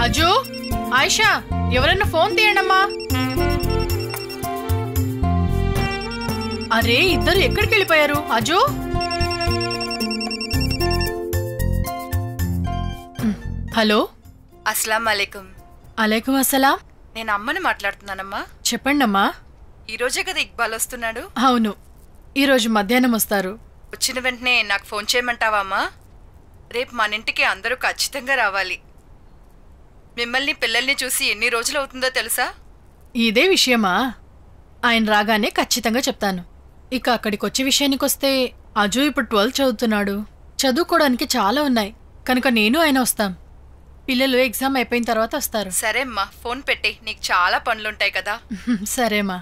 అజు, ఆయిషా, ఎవరన్నా ఫోన్ తీయండమ్మా. అరే, ఇద్దరు ఎక్కడికి వెళ్ళిపోయారు? అజు, హలో. అస్సలాం అలైకుం. అలైకుం అస్సలాం. నేను అమ్మని మాట్లాడుతున్నానమ్మా. చెప్పండమ్మా. ఈరోజే కదా ఇక్బాల్ వస్తున్నాడు? అవును, ఈరోజు మధ్యాహ్నం వస్తారు. వచ్చిన వెంటనే నాకు ఫోన్ చేయమంటావా అమ్మా? రేపు మన ఇంటికి అందరూ ఖచ్చితంగా రావాలి. మిమ్మల్ని పిల్లల్ని చూసి ఎన్ని రోజులు అవుతుందో తెలుసా? ఇదే విషయమా? ఆయన రాగానే ఖచ్చితంగా చెప్తాను. ఇక అక్కడికి వచ్చే విషయానికొస్తే అజు ఇప్పుడు 12th చదువుతున్నాడు. చదువుకోవడానికి చాలా ఉన్నాయి కనుక నేను ఆయన వస్తాం. పిల్లలు ఎగ్జామ్ అయిపోయిన తర్వాత వస్తారు. సరే అమ్మా, ఫోన్ పెట్టే, నీకు చాలా పనులుంటాయి కదా. సరేమ్మా.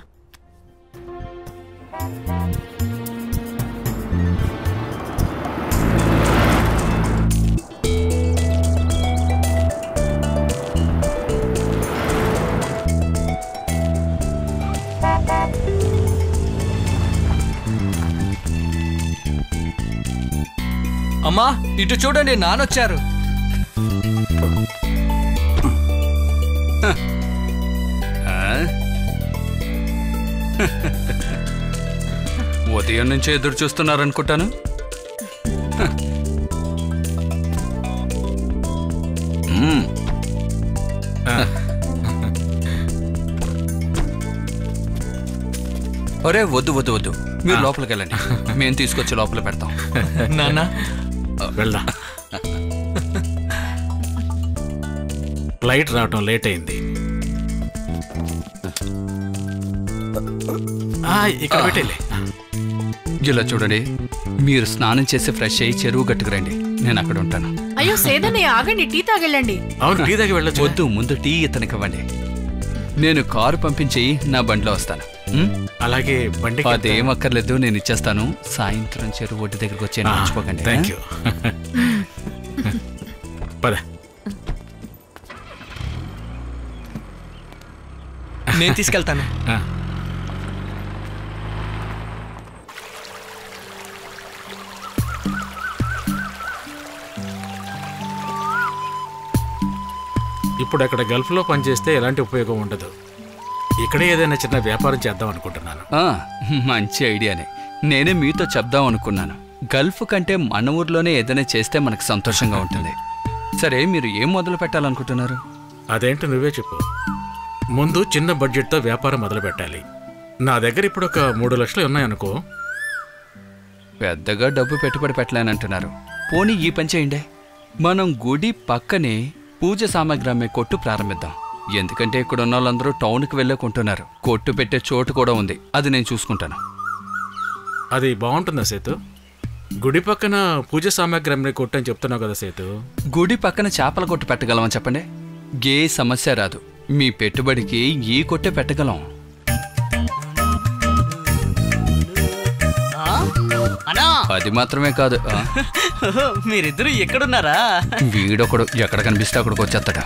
అమ్మా, ఇటు చూడండి, నానొచ్చారు. ఉదయం నుంచి ఎదురు చూస్తున్నారనుకుంటాను. ఒరే, వద్దు వద్దు వద్దు, మీరు లోపలికి వెళ్ళండి, మేము తీసుకొచ్చి లోపల పెడతాం. నాన్న వెళ్దా. ఫ్లైట్ రావటం లేట్ అయింది. ఇక్కడ పెట్టేలే. ఇలా చూడండి, మీరు స్నానం చేసి ఫ్రెష్ అయ్యి చెరువు గట్టుకురండి, నేను అక్కడ ఉంటాను. అయ్యో సేదన్నయ్య, ఆగండి, టీ తాగెళ్ళండి. అవును, టీ తాగి వెళ్ళొచ్చు. వద్దు, ముందు టీ ఇతనికి ఇవ్వండి. నేను కారు పంపించి నా బండిలో వస్తాను. అలాగే బండి అదేం అక్కర్లేదు, నేను ఇచ్చేస్తాను. సాయంత్రం చెరువు ఒడ్డు దగ్గరకు వచ్చి మర్చిపోకండి. Thank you. పద. నేను తీసుకెళ్తాను. ఇప్పుడు అక్కడ గల్ఫ్లో పనిచేస్తే ఎలాంటి ఉపయోగం ఉండదు. ఇక్కడే ఏదైనా చిన్న వ్యాపారం చేద్దాం అనుకుంటున్నాను. మంచి ఐడియానే. నేనే మీతో చెప్దాం అనుకున్నాను. గల్ఫ్ కంటే మన ఊర్లోనే ఏదైనా చేస్తే మనకు సంతోషంగా ఉంటుంది. సరే, మీరు ఏం మొదలు పెట్టాలనుకుంటున్నారు? అదేంటో నువ్వే చెప్పు. ముందు చిన్న బడ్జెట్తో వ్యాపారం మొదలు పెట్టాలి. నా దగ్గర ఇప్పుడు ఒక 3 లక్షలు ఉన్నాయనుకో. పెద్దగా డబ్బు పెట్టుబడి పెట్టలేనంటున్నారు. పోనీ ఈ పని చేయండి, మనం గుడి పక్కనే పూజ సామాగ్రి అమ్మే కొట్టు ప్రారంభిద్దాం. ఎందుకంటే ఇక్కడ ఉన్న వాళ్ళందరూ టౌన్కి వెళ్ళే కొంటున్నారు. కొట్టు పెట్టే చోటు కూడా ఉంది, అది నేను చూసుకుంటాను. అది బాగుంటుందా సేతు? గుడి పక్కన పూజ సామాగ్రి అమ్మే కొట్టు అని చెప్తున్నావు కదా సేతు. గుడి పక్కన చేపల కొట్టు పెట్టగలమని చెప్పండి, ఏ సమస్య రాదు. మీ పెట్టుబడికి ఈ కొట్టే పెట్టగలం. అది మాత్రమే కాదు, మీరిద్దరు ఎక్కడున్నారా? వీడొకడు ఎక్కడ కనిపిస్తే అక్కడికి వచ్చేస్తాడు.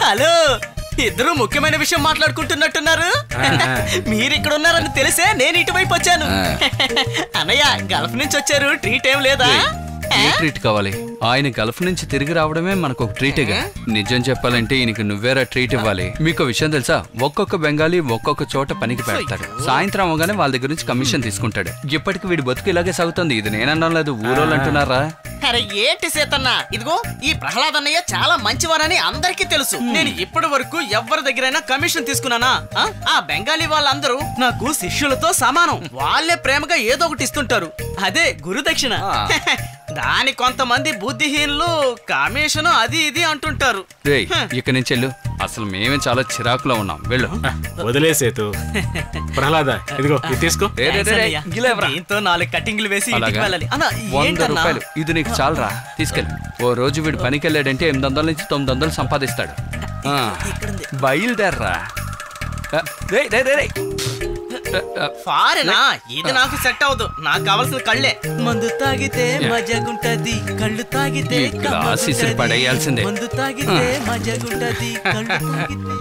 హలో, ఇద్దరు ముఖ్యమైన విషయం మాట్లాడుకుంటున్నట్టున్నారు. మీరు ఇక్కడ ఉన్నారని తెలిసే నేను ఇటువైపు వచ్చాను. అన్నయ్య గల్ఫ్ నుంచి వచ్చారు, ట్రీట్ ఏం లేదా? ఏ ట్రీట్ కావాలి? ఆయన గల్ఫ్ నుంచి తిరిగి రావడమే మనకు ఒక ట్రీట్గా. నిజం చెప్పాలంటే ఈయనకి నువ్వేరా ట్రీట్ ఇవ్వాలి. మీకు విషయం తెలుసా, ఒక్కొక్క బెంగాలీ ఒక్కొక్క చోట పనికి పెడతాడు. సాయంత్రం అవగానే వాళ్ళ దగ్గర నుంచి కమిషన్ తీసుకుంటాడు. ఇప్పటికి వీడి బతుకు ఇలాగే సాగుతుంది. ఇది నేనన్నా లేదు, ఊరోళ్ళు అంటున్నారా? అరే ఏంటి సేతన్న, ఇదిగో ఈ ప్రహ్లాద్ అన్నయ్య చాలా మంచివారని అందరికీ తెలుసు. నేను ఇప్పటి వరకు ఎవరి దగ్గరైనా కమిషన్ తీసుకున్నానా? ఆ బెంగాలీ వాళ్ళందరూ నాకు శిష్యులతో సమానం. వాళ్ళే ప్రేమగా ఏదో ఒకటి ఇస్తుంటారు, అదే గురుదక్షిణ. దాని కొంతమంది బుద్ధిహీనులు కమిషన్ అది ఇది అంటుంటారు. ఇక నుంచి వెళ్ళు, అసలు మేమే చాలా చిరాకులో ఉన్నాం. వెళ్ళు. వదిలేసేతు. ప్రహ్లాద, ఇదిగో ఇది తీసుకో. దీంతో 4 కటింగ్లు వేసి ఇంటికి వెళ్ళాలి. 100 రూపాయలు ఇది నీకు చాలరా, తీసుకెళ్ళి. ఓ రోజు వీడు పనికి వెళ్ళాడంటే 800 నుంచి 900 సంపాదిస్తాడు. బయలుదేర్రా. ఫారెనా, ఇది నాకు సెట్ అవ్వదు. నాకు కావాల్సిన కళ్ళే. మందు తాగితే మజాగుంటది, కళ్ళు తాగితే పడేయాల్సిందే. మందు తాగితే మజాగుంటది, కళ్ళు తాగితే.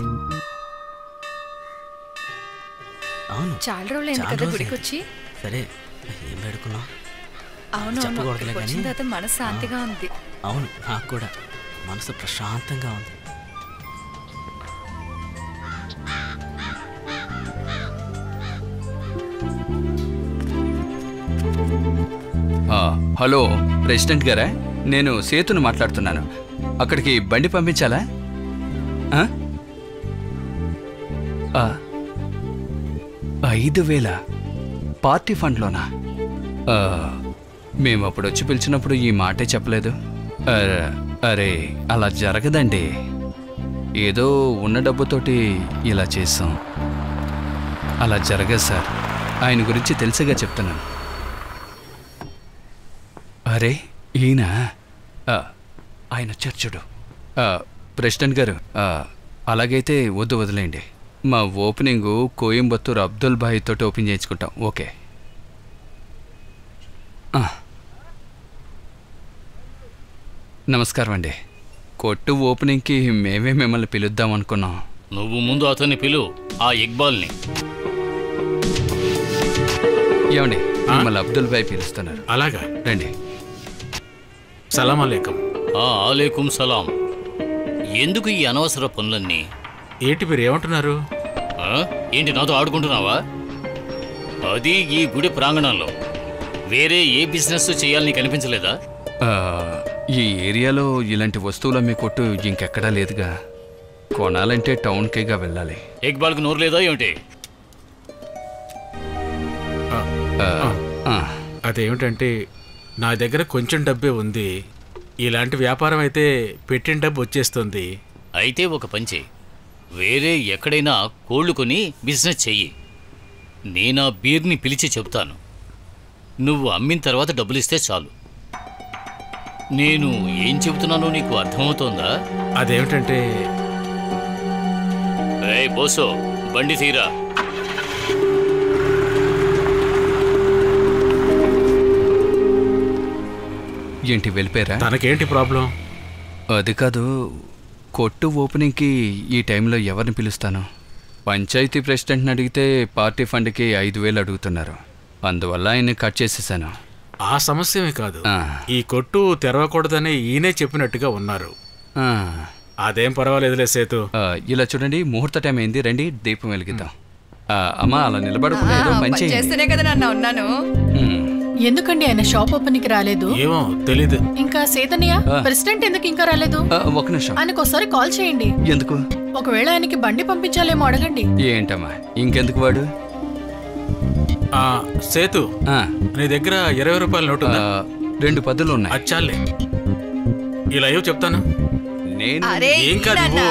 అవును, చాలా రోజులైంది కదా గుడికి వచ్చి. సరే, ఏం పెడుకున్నావు? అవును, వచ్చిన తర్వాత మనసు శాంతిగా ఉంది. అవును, నాకు కూడా మనసు ప్రశాంతంగా ఉంది. హలో, ప్రెసిడెంట్ గారా? నేను సేతును మాట్లాడుతున్నాను. అక్కడికి బండి పంపించాలా? 5,000 పార్టీ ఫండ్లోనా? మేము అప్పుడు వచ్చి పిలిచినప్పుడు ఈ మాటే చెప్పలేదు. అరే, అలా జరగదండి. ఏదో ఉన్న డబ్బుతోటి ఇలా చేస్తాం. అలా జరగదు సార్. ఆయన గురించి తెలిసేగా చెప్తున్నాను. అరే, ఈయన ఆయన చర్చుడు. ప్రెసిడెంట్ గారు, అలాగైతే వదిలేయండి. మా ఓపెనింగు కోయంబత్తూరు అబ్దుల్ భాయ్ తోటి ఓపెన్ చేయించుకుంటాం. ఓకే. నమస్కారం అండి. కొట్టు ఓపెనింగ్కి మేమే మిమ్మల్ని పిలుద్దాం అనుకున్నాం. నువ్వు ముందు అతన్ని పిలు, ఆ ఇక్బాల్ని. ఏమండి, మిమ్మల్ని అబ్దుల్ భాయ్ పిలుస్తున్నారు. అలాగా, రండి. సలాం అలైకుం. ఆలేకుం సలాం. ఎందుకు ఈ అనవసర పనులన్నీ? ఏంటి మీరు ఏమంటున్నారు? ఏంటి నాతో ఆడుకుంటున్నావా? అది ఈ గుడి ప్రాంగణంలో. వేరే ఏ బిజినెస్ చేయాలని కనిపించలేదా? ఈ ఏరియాలో ఇలాంటి వస్తువులు అమ్మే కొట్టు ఇంకెక్కడా లేదుగా. కొనాలంటే టౌన్కేగా వెళ్ళాలి. ఇక్బాల్కి నోరు లేదా ఏమిటి? అదేమిటంటే నా దగ్గర కొంచెం డబ్బే ఉంది. ఇలాంటి వ్యాపారం అయితే పెట్టిన డబ్బు వచ్చేస్తుంది. అయితే ఒక పని చెయ్యి, వేరే ఎక్కడైనా కోళ్ళు కొని బిజినెస్ చెయ్యి. నేనా బీర్ని పిలిచి చెప్తాను. నువ్వు అమ్మిన తర్వాత డబ్బులు ఇస్తే చాలు. నేను ఏం చెబుతున్నానో నీకు అర్థమవుతోందా? అదేమిటంటే, రేయ్ బోసో, బండి తీరా. ఏంటి వెళ్ళిపోయారా? తనకేంటి ప్రాబ్లం? అది కాదు, కొట్టు ఓపెనింగ్కి ఈ టైంలో ఎవరిని పిలుస్తాను? పంచాయతీ ప్రెసిడెంట్ని అడిగితే పార్టీ ఫండ్కి 5,000 అడుగుతున్నారు. అందువల్ల ఆయన్ని కట్ చేసేసాను. ఆ సమస్యమే కాదు, ఆ. ఈ కొట్టు తెరవకూడదని ఈయనే చెప్పినట్టుగా ఉన్నారు. ఆ. అదేం పర్వాలేదులే సేతు. ఇలా చూడండి, ముహూర్త టైం అయింది, రండి దీపం వెలిగిద్దాం. అమ్మా అలా నిలబడకుండా ఏదో పని చేయండి. చేస్తేనే కదా నాన్న ఉన్నాను. ఎందుకండి ఆయన షాప్ ఓపెన్కి రాలేదు? ఏమో తెలీదు. ఇంకా సేతన్నయ్య ప్రెసిడెంట్ ఎందుకు ఇంకా రాలేదు? ఒక నిమిషం. ఆయనకు ఒకసారి కాల్ చేయండి. ఎందుకు? ఒకవేళ ఆయనకి బండి పంపించాలేమో అడగండి. ఏంటమ్మా ఇంకెందుకు వాడు? సేతు, నీ దగ్గర 20 రూపాయల నోటు ఉందా? 2 పద్దులు ఉన్నాయి. అచ్చాలే, ఇలా ఏవో చెప్తాను. నేను ఏం కాదు.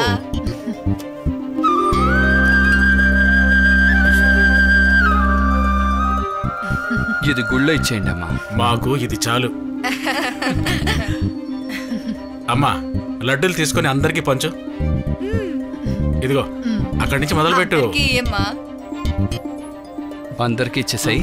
ఇది గుళ్ళో ఇచ్చేయండి అమ్మా. మాకు ఇది చాలు. అమ్మా, లడ్డూలు తీసుకొని అందరికీ పంచు. ఇదిగో అక్కడి నుంచి మొదలుపెట్టు. అందరికి ఇచ్చేసాయి.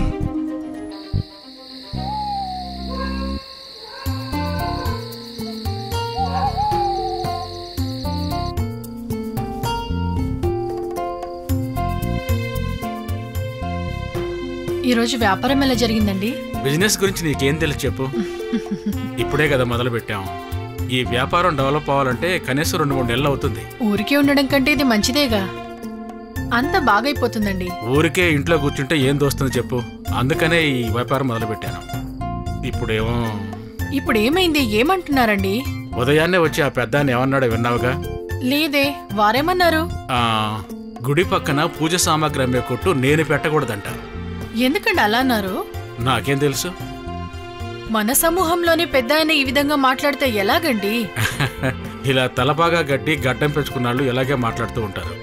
ఈరోజు వ్యాపారం ఎలా జరిగిందండి? బిజినెస్ గురించి నీకేం తెలుసు చెప్పు. ఇప్పుడే కదా మొదలు పెట్టాం. ఈ వ్యాపారం డెవలప్ అవ్వాలంటే కనీసం 2-3 నెలలు అవుతుంది. ఊరికే ఉండడం కంటే ఇది మంచిదేగా, అంత బాగైపోతుందండి. ఊరికే ఇంట్లో కూర్చుంటే ఏం దోస్తుంది చెప్పు. అందుకనే ఈ వ్యాపారం మొదలు పెట్టాను. ఇప్పుడు ఏమైంది? ఏమంటున్నారండి? ఉదయాన్నే వచ్చి ఆ పెద్దాన్ని ఏమన్నాడో విన్నావుగా? లేదే, వారేమన్నారు? గుడి పక్కన పూజ సామాగ్రి అమ్మే కొట్టు నేను పెట్టకూడదంట. ఎందుకండి అలా అన్నారు? నాకేం తెలుసు. మన సమూహంలోనే పెద్ద ఆయన ఈ విధంగా మాట్లాడితే ఎలాగండి? ఇలా తలపాగా గడ్డి గడ్డం పెంచుకున్నాళ్ళు ఇలాగే మాట్లాడుతూ ఉంటారు.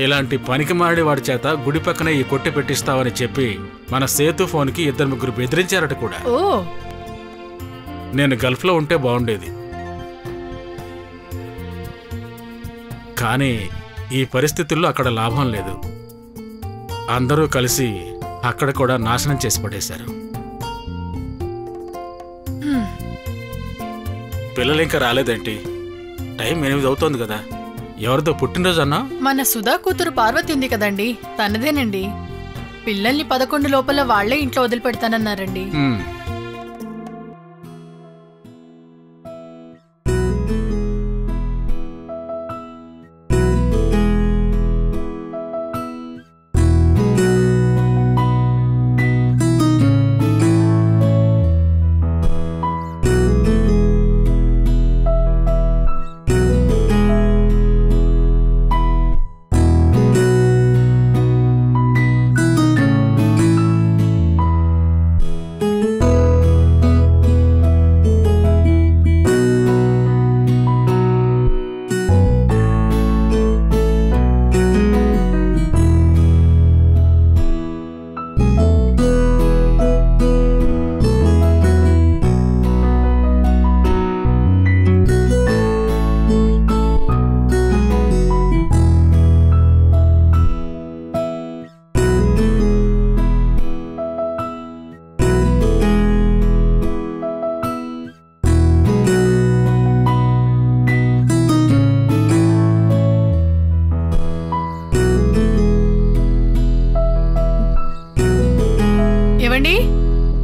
ఇలాంటి పనికి మాడి వాడి చేత గుడి పక్కనే ఈ కొట్టి పెట్టిస్తావని చెప్పి మన సేతు ఫోన్కి 2-3 బెదిరించారట కూడా. ఓ, నేను గల్ఫ్లో ఉంటే బాగుండేది, కానీ ఈ పరిస్థితుల్లో అక్కడ లాభం లేదు. అందరూ కలిసి అక్కడ కూడా నాశనం చేసి పడేశారు. పిల్లలు ఇంకా రాలేదేంటి? టైం 8 అవుతోంది కదా. ఎవరితో పుట్టినరోజు అన్నా? మన సుధా కూతురు పార్వతి ఉంది కదండి, తనదేనండి. పిల్లల్ని 11 లోపల వాళ్లే ఇంట్లో వదిలిపెడతానన్నారండి.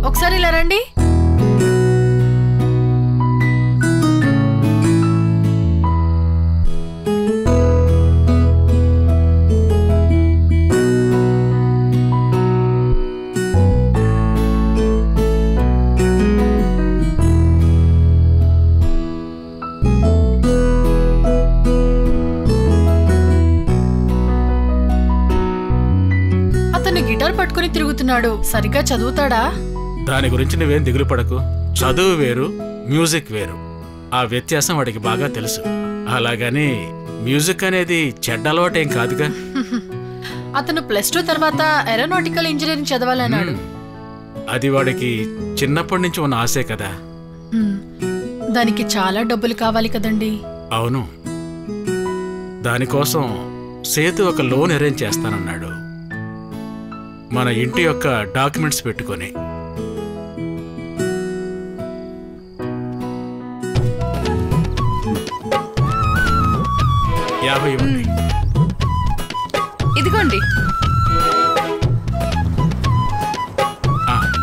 ఒకసారి ఇలా రండి. అతను గిటార్ పట్టుకుని తిరుగుతున్నాడు, సరిగ్గా చదువుతాడా? దాని గురించి నువ్వేం దిగులు పడకు. చదువు వేరు, మ్యూజిక్ వేరు. ఆ వ్యత్యాసం వాడికి బాగా తెలుసు. అలాగని మ్యూజిక్ అనేది చెడ్డ అలవాటేం కాదుగా. అతను +2 తర్వాత ఏరోనాటికల్ ఇంజనీరింగ్ చదవాలన్నాడు. అది వాడికి చిన్నప్పటి నుంచి ఉన్న ఆశే కదా. దానికి చాలా డబ్బులు కావాలి కదండి. అవును, దానికోసం సేతు ఒక లోన్ అరేంజ్ చేస్తానన్నాడు. మన ఇంటి యొక్క డాక్యుమెంట్స్ పెట్టుకొని. ఇదిగోండి.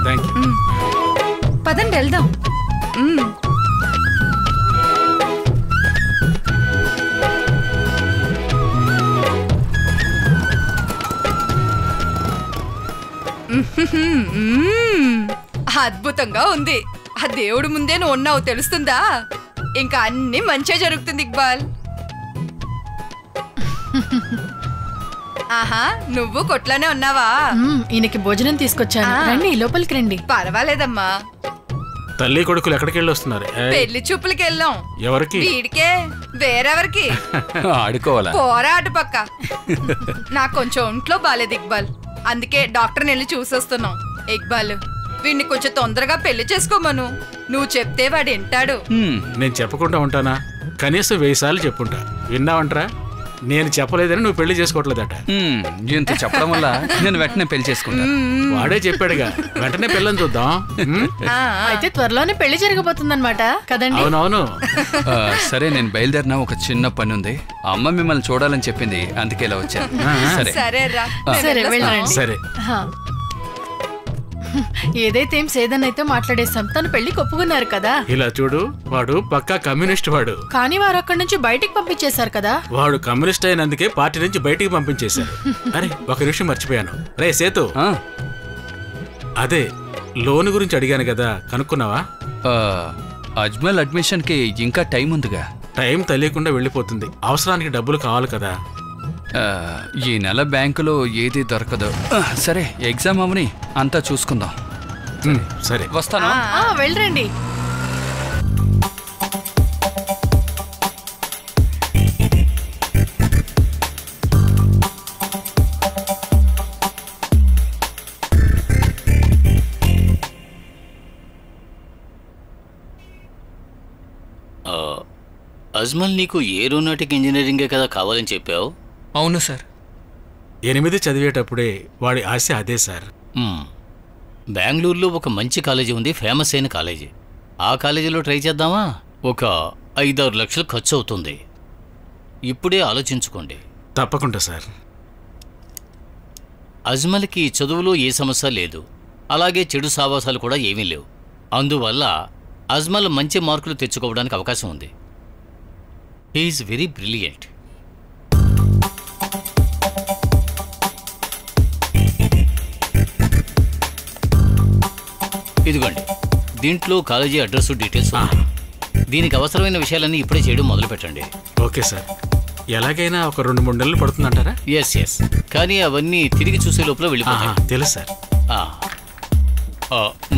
Thank you. పదండి వెళ్దాం. అద్భుతంగా ఉంది. ఆ దేవుడు ముందే నువ్వు ఉన్నావు తెలుస్తుందా? ఇంకా అన్ని మంచిగా జరుగుతుంది ఇక్బాల్. ఆహా, నువ్వు కొట్లోనే ఉన్నావా? ఈయనకి భోజనం తీసుకొచ్చాను, రండి లోపలికి రండి. పర్వాలేదమ్మా. తల్లి కొడుకులు ఎక్కడికి వెళ్ళి వస్తున్నారు? పెళ్లి చూపులకి వెళ్ళాం. ఎవరికి? వీడికే, వేరెవరికి? ఆడుకోవాలా? పోరా అటు పక్క. నాకు కొంచెం ఒంట్లో బాలేదు ఇక్బాల్, అందుకే డాక్టర్ని వెళ్ళి చూసొస్తున్నాం. ఇక్బాల్, వీడిని కొంచెం తొందరగా పెళ్లి చేసుకోమను. నువ్వు చెప్తే వాడు వింటాడు. నేను చెప్పకుండా ఉంటానా? కనీసం 1000 సార్లు చెప్పుంటా. విన్నావంటరా? నేను చెప్పలేదని నువ్వు పెళ్లి చేసుకోవట్లేదట. ఇంత చెప్పడం వల్ల నేను వెంటనే పెళ్లి చేసుకుంటా. వాడే చెప్పాడుగా, వెంటనే పెళ్ళని చూద్దాం. అయితే త్వరలోనే పెళ్లి జరగబోతుందన్నమాట కదండి? అవునవును. సరే, నేను బయలుదేరినా, ఒక చిన్న పని ఉంది. అమ్మ మిమ్మల్ని చూడాలని చెప్పింది, అందుకే ఇలా వచ్చాను. సరే సరేరా. సరే వెళ్ళండి. సరే. ఏదైతే సేదనైతే మాట్లాడేస్తాం, తను పెళ్లికి ఒప్పుకున్నారు కదా. ఇలా చూడు, వాడు పక్కా కమ్యూనిస్ట్ వాడు. కానీ వారు అక్కడి నుంచి బయటికి పంపించేశారు కదా. వాడు కమ్యూనిస్ట్ అయినందుకే పార్టీ నుంచి బయటికి పంపించేశారు. అరే, ఒక విషయం మర్చిపోయాను. రే సేతు, అదే లోన్ గురించి అడిగాను కదా, కనుక్కున్నావా? అజ్మల్ అడ్మిషన్ కి ఇంకా టైం ఉందిగా. టైం తెలియకుండా వెళ్ళిపోతుంది. అవసరానికి డబ్బులు కావాలి కదా. ఈ నెల బ్యాంకులో ఏది దొరకదు. సరే, ఎగ్జామ్ అవని అంతా చూసుకుందాం. సరే, వస్తాను. వెళ్ళండి. అజ్మల్, నీకు ఏరోనాటిక్ ఇంజనీరింగే కదా కావాలని చెప్పావు? అవును సార్. 8 చదివేటప్పుడే వాడి ఆశ అదే సార్. బెంగళూరులో ఒక మంచి కాలేజీ ఉంది, ఫేమస్ అయిన కాలేజీ. ఆ కాలేజీలో ట్రై చేద్దామా? ఒక 5-6 లక్షలు ఖర్చు అవుతుంది. ఇప్పుడే ఆలోచించుకోండి. తప్పకుండా సార్. అజ్మల్కి చదువులో ఏ సమస్య లేదు, అలాగే చెడు సావాసాలు కూడా ఏమీ లేవు. అందువల్ల అజ్మల్ మంచి మార్కులు తెచ్చుకోవడానికి అవకాశం ఉంది. He's very brilliant. ఇదిగోండి, దీంట్లో కాలేజీ అడ్రస్, డీటెయిల్స్. దీనికి అవసరమైన విషయాలన్నీ ఇప్పుడే చేయడం మొదలు పెట్టండి. Okay sir. ఎలాగైనా ఒక 2-3 నెలలు పడుతుందంటారా? ఎస్. కానీ అవన్నీ తిరిగి చూసే లోపల వెళ్ళిపోతాయి. తెలుసు సార్.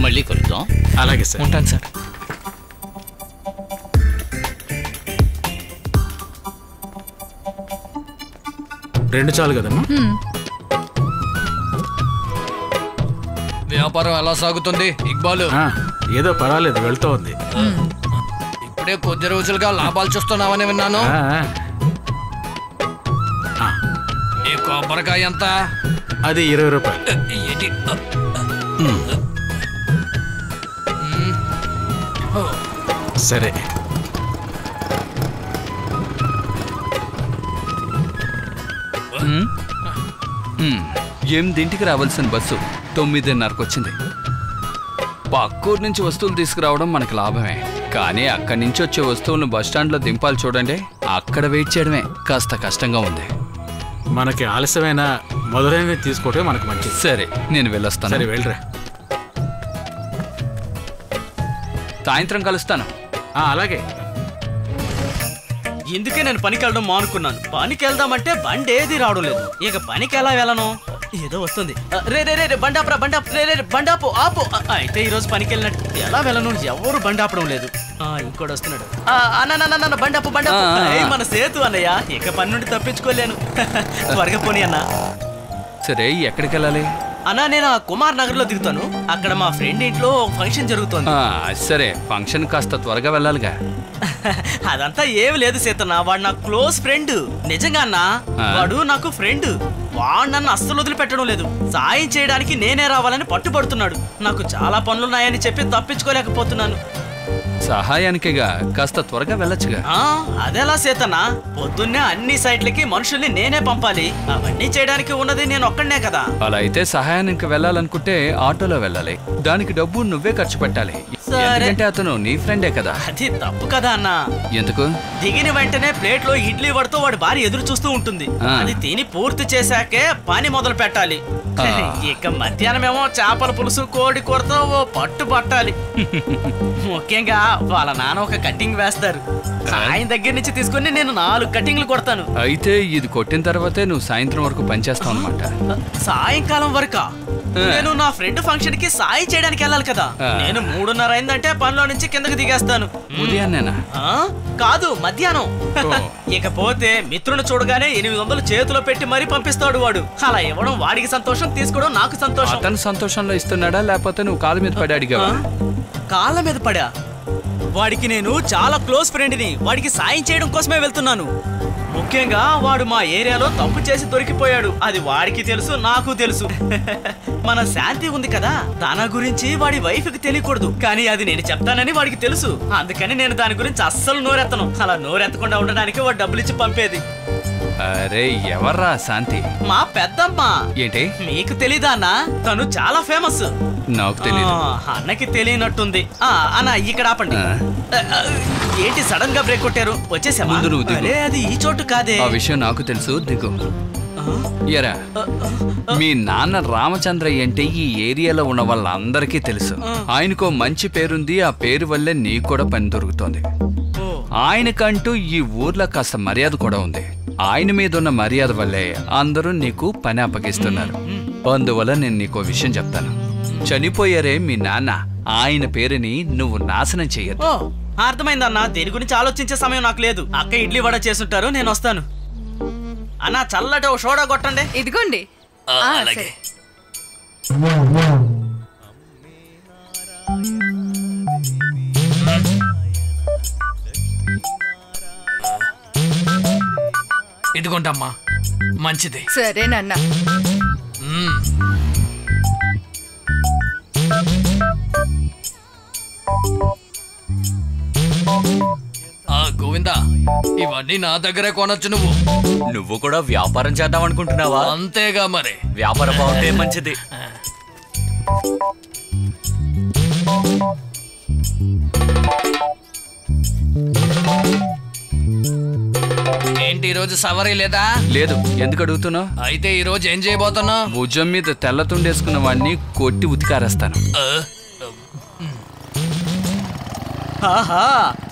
మళ్ళీ కలుద్దాం. అలాగే సార్. ఉంటాను సార్. రెండు చాలు కదమ్మా. వ్యాపారం ఎలా సాగుతుంది ఇక్బాలు? ఏదో పర్వాలేదు, వెళ్తూ ఉంది. ఇప్పుడే కొద్ది రోజులుగా లాభాలు చూస్తున్నావని విన్నాను. ఈ కొబ్బరికాయ ఎంత? అది 20 రూపాయలు. సరే. ఇంటికి రావాల్సిన బస్సు 9:30కు వచ్చింది. పక్కూరు నుంచి వస్తువులు తీసుకురావడం మనకు లాభమే, కానీ అక్కడి నుంచి వచ్చే వస్తువులను బస్టాండ్లో దింపాలి చూడండి, అక్కడ వెయిట్ చేయడమే కాస్త కష్టంగా ఉంది. మనకి ఆలస్యమైన మొదలైనవి తీసుకోవటమే మనకు మంచిది. సరే, నేను వెళ్ళొస్తాను. సరే, వెళ్ళరా. సాయంత్రం కలుస్తాను. అలాగే. ఇందుకే నేను పనికి వెళ్ళడం మానుకున్నాను. పనికి వెళ్దామంటే బండి ఏది రావడం లేదు. ఇక పనికి ఎలా వెళ్ళను? ఏదో వస్తుంది. రే రే రే బండాపురా, బండాపు ఆపు. అయితే ఈరోజు పనికి వెళ్ళినట్టు ఎలా వెళ్ళను? ఎవరు బండాపడం లేదు. ఇంకోటి వస్తున్నాడు. అన్న బండాపు. మన సేతు అన్నయ్య, ఇక పని నుండి తప్పించుకోలేను. త్వరగా పోనీ అన్న. సరే, ఎక్కడికి వెళ్ళాలి? అన్నా, నేను కుమార్ నగర్ లో దిగుతాను. అక్కడ మా ఫ్రెండ్ ఇంట్లో ఫంక్షన్ జరుగుతుంది. సరే, ఫంక్షన్ కాస్త త్వరగా వెళ్ళాలిగా. అదంతా ఏమి లేదు సీతన్న, వాడు నాకు క్లోజ్ ఫ్రెండ్. నిజంగా అన్నా, వాడు నాకు ఫ్రెండ్. వాడు నన్ను అస్సలు వదిలిపెట్టడం లేదు. సాయం చేయడానికి నేనే రావాలని పట్టుబడుతున్నాడు. నాకు చాలా పనులున్నాయని చెప్పి తప్పించుకోలేకపోతున్నాను. సహాయానికిగా కాస్త త్వరగా వెళ్ళొచ్చుగా. అదెలా సీతన్న? పొద్దున్నే అన్ని సైట్లకి మనుషుల్ని నేనే పంపాలి. అవన్నీ చేయడానికి ఉన్నది నేను ఒక్కడనే కదా. అలా అయితే సహాయానికి వెళ్ళాలనుకుంటే ఆటోలో వెళ్ళాలి. దానికి డబ్బు నువ్వే ఖర్చు పెట్టాలి. ఎందుకంటే అతను నీ ఫ్రెండే కదా. అది తప్పు కదా అన్న. ఎందుకు? దిగిన వెంటనే ప్లేట్ లో ఇడ్లీ వడతో వాడి భార్య ఎదురు చూస్తూ ఉంటుంది. అది తిని పూర్తి చేశాకే పని మొదలు పెట్టాలి. ఇక మధ్యాహ్నమేమో చేపల పులుసు కోడి కూరతో ఓ పట్టు పట్టాలి. ముఖ్యంగా వాళ్ళ నాన్న ఒక కటింగ్ వేస్తారు. ఆయన దగ్గర నుంచి తీసుకుని నేను 4 కటింగ్లు కొడతాను. అయితే ఇది కొట్టిన తర్వాతే నువ్వు సాయంత్రం వరకు పనిచేస్తావు అనమాట. సాయంకాలం వరకా? నేను నా ఫ్రెండ్ ఫంక్షన్ కి సాయం చేయడానికి వెళ్ళాలి కదా. నేను 3:30 అయిందంటే పనిలో నుంచి కిందకి దిగేస్తాను. ఉదయాన్నేనా? కాదు, మధ్యాహ్నం. ఇకపోతే మిత్రులు చూడగానే 800 చేతిలో పెట్టి మరీ పంపిస్తాడు వాడు. అలా ఇవ్వడం వాడికి సంతోషం, తీసుకోవడం నాకు సంతోషం. అతను సంతోషంలో ఇస్తున్నాడా లేకపోతే నువ్వు కాళ్ళ మీద పడి అడిగావా? కాళ్ళ మీద పడా? వాడికి నేను చాలా క్లోజ్ ఫ్రెండ్ని. వాడికి సాయం చేయడం కోసమే వెళ్తున్నాను. ముఖ్యంగా వాడు మా ఏరియాలో తప్పు చేసి దొరికిపోయాడు. అది వాడికి తెలుసు, నాకు తెలుసు. మన శాంతి ఉంది కదా, తన గురించి వాడి వైఫ్ కి తెలియకూడదు. కానీ అది నేను చెప్తానని వాడికి తెలుసు. అందుకని నేను దాని గురించి అస్సలు నోరెత్తను. అలా నోరెత్తకుండా ఉండడానికి వాడు డబ్బులు ఇచ్చి పంపేది. అరే ఎవర్రా శాంతి? మా పెద్దమ్మ. ఏంటి మీకు తెలీదా అన్న? తను చాలా ఫేమస్. నాకు తెలియదు. అన్నకి తెలియనట్టుంది. అన్న ఇక్కడ ఆపండి. ఏంటి సడన్ గా బ్రేక్ కొట్టారు? వచ్చేసా. అరే అది ఈ చోటు కాదే. ఆ విషయం నాకు తెలుసు, దిగు. ఎరా మీ నాన్న రామచంద్రయ్య అంటే ఈ ఏరియాలో ఉన్న వాళ్ళందరికీ తెలుసు. ఆయనకో మంచి పేరుంది. ఆ పేరు వల్లే నీకు కూడా పని దొరుకుతోంది. ఆయనకంటూ ఈ ఊర్లో కాస్త మర్యాద కూడా ఉంది. ఆయన మీద ఉన్న మర్యాద వల్లే అందరూ నీకు పని అప్పగిస్తున్నారు. అందువల్ల నేను నీకో విషయం చెప్తాను. చనిపోయారే మీ నాన్న, ఆయన పేరుని నువ్వు నాశనం చెయ్యదు. అర్థమైందన్న. దేని గురించి ఆలోచించే సమయం నాకు లేదు. అక్క ఇడ్లీ వడ చేసుంటారు, నేను వస్తాను. అన్న చల్లటి ఓ సోడా కొట్టండి. ఇదిగోండి. అలాగే. ఇదిగోండమ్మా, మంచిది. సరేనన్నా. గోవిందా, ఇవన్నీ నా దగ్గరే కొనొచ్చు. నువ్వు కూడా వ్యాపారం చేద్దాం అనుకుంటున్నావా? అంతేగా మరి. వ్యాపారం బాగుంటే మంచిది. ఏంటి ఈరోజు సవరీ లేదా? లేదు. ఎందుకు అడుగుతున్నావు? అయితే ఈరోజు ఏం చేయబోతున్నావు? భుజం మీద తెల్లతుండేసుకున్న వాడిని కొట్టి ఉతికారేస్తాను. ఆహా,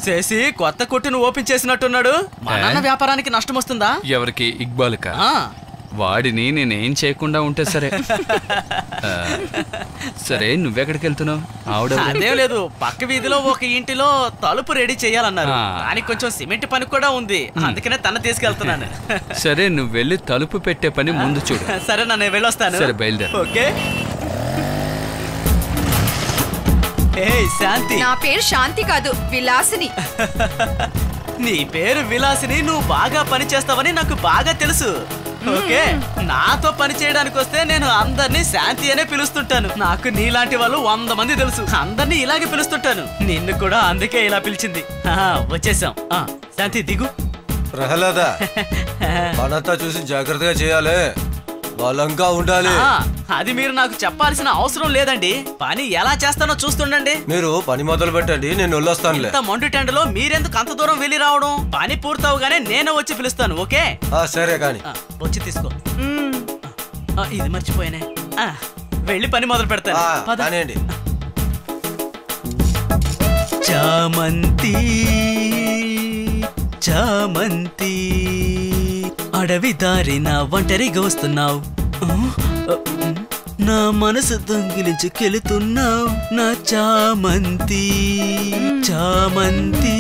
చేసి కొత్త కొట్టును ఓపెన్ చేసినట్టున్నాడు. మా నాన్న వ్యాపారానికి నష్టం వస్తుందా? ఎవరికి? ఇక్బాల్కా? వాడిని నేనేం చేయకుండా ఉంటే సరే. సరే నువ్వెక్కడికి వెళ్తున్నావు? అదేం లేదు, పక్క వీధిలో ఒక ఇంటిలో తలుపు రెడీ చేయాలన్నారు. దానికి కొంచెం సిమెంట్ పని కూడా ఉంది. అందుకనే తన తీసుకెళ్తున్నాను. సరే నువ్వు వెళ్ళి తలుపు పెట్టే పని ముందు చూడు. సరే నన్ను వెళ్ళొస్తాను. సరే బయలుదేరు. ఓకే. శాంతి. నా పేరు శాంతి కాదు, విలాసిని. నీ పేరు విలాసిని. నువ్వు బాగా పని చేస్తావని నాకు బాగా తెలుసు. ఓకే, నాతో పని చేయడానికి వస్తే నేను అందరినీ శాంతి అనే పిలుస్తుంటాను. నాకు నీలాంటి వాళ్ళు 100 మంది తెలుసు. అందరినీ ఇలాగే పిలుస్తుంటాను. నిన్ను కూడా అందుకే ఇలా పిలిచింది. వచ్చేసాం. శాంతి దిగు. ప్రహ్లాద, పనంతా చూసి జాగ్రత్తగా చేయాలి, బలంగా ఉండాలి. అది మీరు నాకు చెప్పాల్సిన అవసరం లేదండి. పని ఎలా చేస్తానో చూస్తుండండి. మీరు పని మొదలు పెట్టండి, నేను వెళ్ళొస్తానులే. ఇంత మండు టెండలో మీరెందుకు అంత దూరం వెళ్ళి రావడం? పని పూర్తవగానే నేను వచ్చి పిలుస్తాను. ఓకే సరే కానీ వచ్చి తీసుకో. ఇది మర్చిపోయానే. వెళ్ళి పని మొదలు పెడతాను. కానివ్వండి. చామంతి చామంతి అడవి దారిన ఒంటరిగా వస్తున్నావు. నా మనసు దొంగిలించుకెళుతున్నావు. నా చామంతి చామంతి.